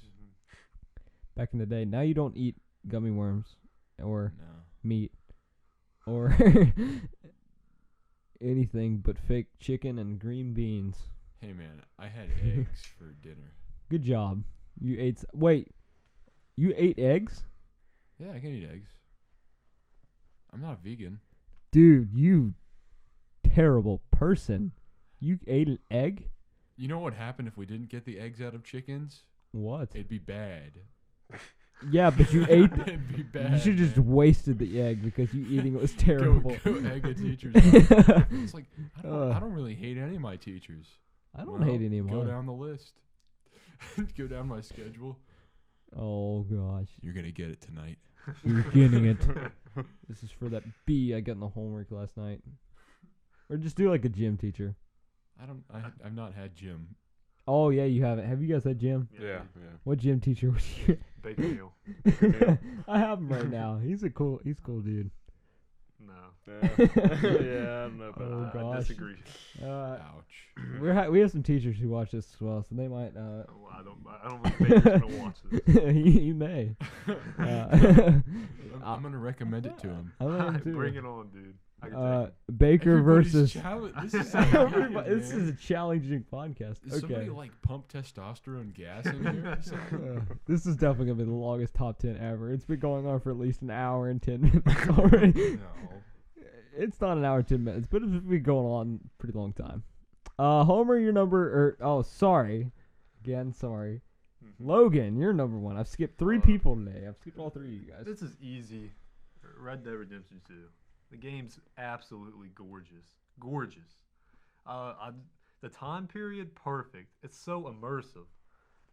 Back in the day. Now you don't eat gummy worms or No. meat or anything but fake chicken and green beans. Hey man, I had eggs for dinner. Good job. You ate. Wait. You ate eggs? Yeah, I can eat eggs. I'm not a vegan. Dude, you terrible person. You ate an egg? You know what would happen if we didn't get the eggs out of chickens? What? It'd be bad. Yeah, but you ate. It'd be bad. You should just man. wasted the egg because you eating it was terrible. Go egg a teacher's mouth. It's like I don't really hate any of my teachers. I don't Well, hate any of Go mine. down the list. Go down my schedule. Oh gosh, You're gonna get it tonight. you're getting it. This is for that B I got in the homework last night. Or just do like a gym teacher. I've not had gym. Oh yeah, you haven't. Have you guys had gym? Yeah. What gym teacher was you? Bacon meal. I have him right now. He's cool dude. No. Yeah, I don't know Oh, about that. I gosh. disagree. Ouch. We have some teachers who watch this as well, so they might. Oh, I don't think Bacon's gonna watch this. you may. I'm gonna recommend it to him. I want him to. Bring it on, dude. I can take Baker Everybody's versus. this is This is a challenging podcast. Is Okay. somebody like pump testosterone gas in here? or something? This is definitely gonna be the longest top 10 ever. It's been going on for at least an hour and 10 minutes already. No. It's not an hour and 10 minutes, but it's been going on a pretty long time. Homer, your number. Sorry. Again, sorry. Logan, you're number one. I've skipped three people today. I've skipped all three of you guys. This is easy. Red Dead Redemption 2. The game's absolutely gorgeous. Gorgeous. The time period, perfect. It's so immersive.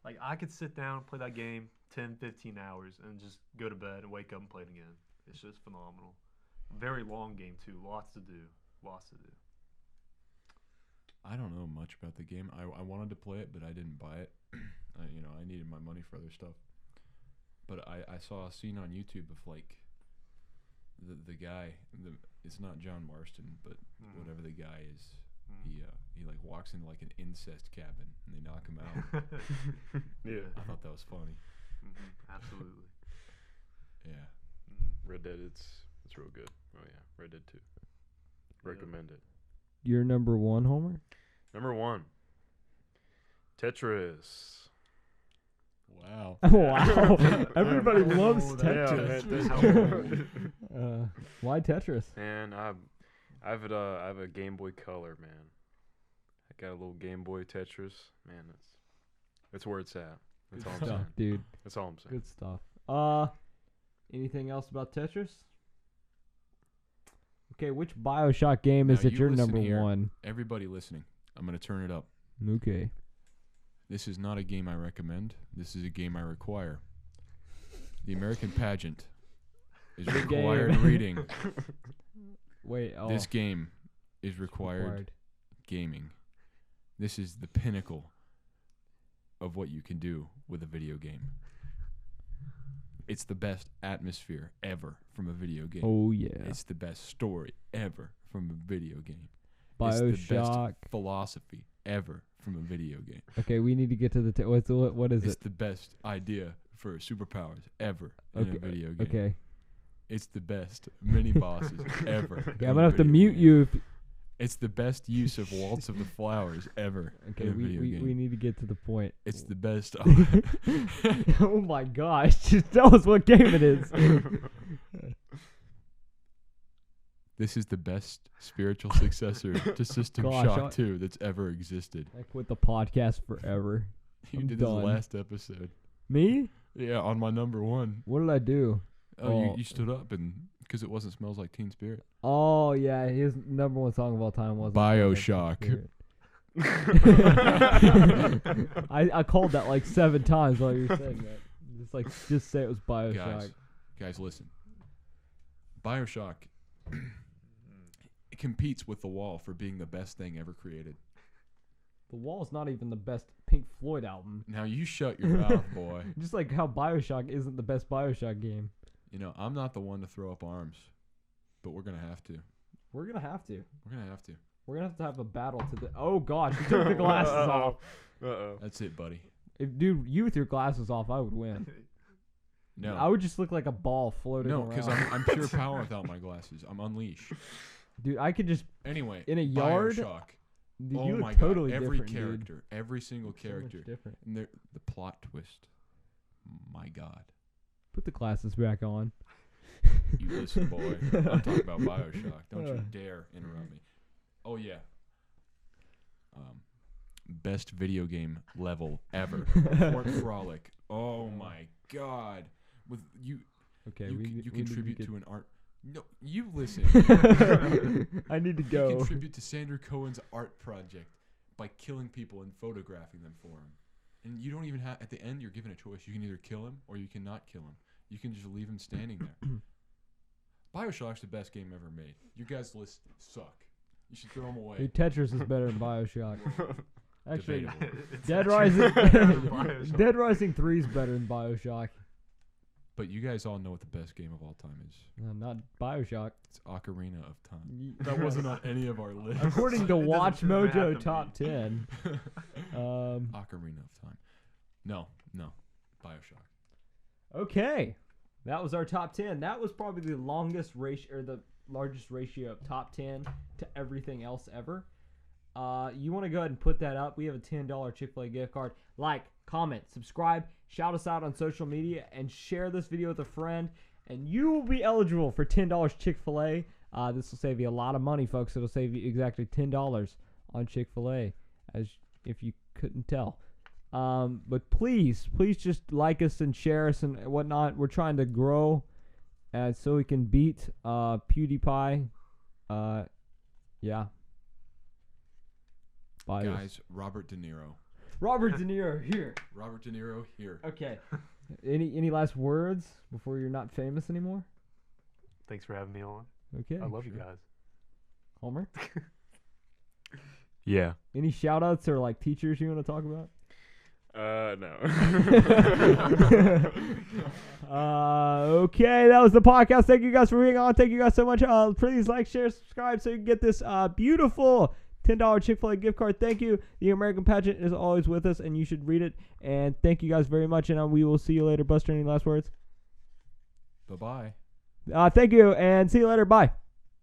Like, I could sit down and play that game 10, 15 hours and just go to bed and wake up and play it again. It's just phenomenal. Very long game, too. Lots to do. Lots to do. I don't know much about the game. I wanted to play it, but I didn't buy it. I needed my money for other stuff. But I saw a scene on YouTube of like the guy. It's not John Marston, but whatever the guy is. He like walks into like an incest cabin and they knock him out. Yeah. I thought that was funny. Absolutely. Yeah. Red Dead, it's real good. Oh yeah, Red Dead 2. Recommend it. You're number one, Homer? Number 1. Tetris. Wow. Wow. Everybody loves Yeah, Tetris. man, Why Tetris? And I have a Game Boy Color, man. I got a little Game Boy Tetris, man. That's where it's at. That's all I'm Stuff, saying. dude. That's all I'm saying. Good stuff. Anything else about Tetris? Okay, which BioShock game is Now, it you your listen number here. one? Everybody listening, I'm gonna turn it up. Okay. This is not a game I recommend. This is a game I require. The American Pageant is The required game. reading. Wait, This game is required gaming. This is the pinnacle of what you can do with a video game. It's the best atmosphere ever from a video game. Oh, yeah. It's the best story ever from a video game. It's the BioShock. best philosophy ever from a video game. Okay, we need to get to the... what is It's it? the best idea for superpowers ever in a video game. Okay. It's the best mini bosses ever. Okay, I'm going to have to mute you if... It's the best use of Waltz of the Flowers ever Okay, in a video game. we need to get to the point. It's the best. Oh my gosh, just tell us what game it is. This is the best spiritual successor to System Gosh, Shock 2 that's ever existed. I quit the podcast forever. You I'm did done. this last episode. Me? Yeah, on my number one. What did I do? Oh, you stood up and because it wasn't Smells Like Teen Spirit. Oh, yeah, his number one song of all time was BioShock. I called that like 7 times while you were saying that. Just say it was BioShock. Guys, listen. BioShock it competes with The Wall for being the best thing ever created. The Wall's not even the best Pink Floyd album. Now you shut your mouth, boy. Just like how BioShock isn't the best BioShock game. You know, I'm not the one to throw up arms, but we're going to have to. We're going to have to. We're going to have to. We're going to have a battle to the... Oh, gosh, you took the glasses off. Uh-oh. That's it, buddy. Dude, you with your glasses off, I would win. No. I would just look like a ball floating around. No, because I'm pure power without my glasses. I'm unleashed. Dude, I could just... Anyway, In a yard? BioShock. Dude, Oh you my look totally God. Every different, character, dude. every single So much character. different. And the plot twist. My God. Put the glasses back on. You listen, boy. I'm talking about BioShock. Don't you dare interrupt me. Oh, yeah. Best video game level ever. Fort Frolic. Oh, my God. With you... Okay, you we need to contribute get- to an art. No, you listen. I need to You go. contribute to Sandra Cohen's art project by killing people and photographing them for him. And you don't even have. At the end, you're given a choice. You can either kill him or you can not kill him. You can just leave him standing there. BioShock's the best game ever made. You guys' lists suck. You should throw them away. Dude, Tetris is better than BioShock. Actually, Debatable. Dead Rising, BioShock. Dead Rising 3 is better than BioShock. But you guys all know what the best game of all time is. Not BioShock. It's Ocarina of Time. Ye- That wasn't on any of our lists. According to It doesn't Watch have Mojo to be. Top 10. Ocarina of Time. No. BioShock. Okay. That was our top 10. That was probably the longest ratio, or the largest ratio of top 10 to everything else ever. You want to go ahead and put that up. We have a $10 Chick-fil-A gift card. Like, comment, subscribe, shout us out on social media, and share this video with a friend. And you will be eligible for $10 Chick-fil-A. This will save you a lot of money, folks. It'll save you exactly $10 on Chick-fil-A, as if you couldn't tell. But please just like us and share us and whatnot. We're trying to grow so we can beat PewDiePie. Yeah. Bye. Guys, Robert De Niro. Robert De Niro here. Robert De Niro here. Okay. Any last words before you're not famous anymore? Thanks for having me on. Okay. I love you guys. Homer? Yeah. Any shout outs or like teachers you want to talk about? No. Okay, that was the podcast. Thank you guys for being on. Thank you guys so much. Please like, share, subscribe so you can get this beautiful $10 Chick-fil-A gift card. Thank you. The American Pageant is always with us, and you should read it. And thank you guys very much, and we will see you later. Buster, any last words? Bye-bye. Thank you, and see you later. Bye.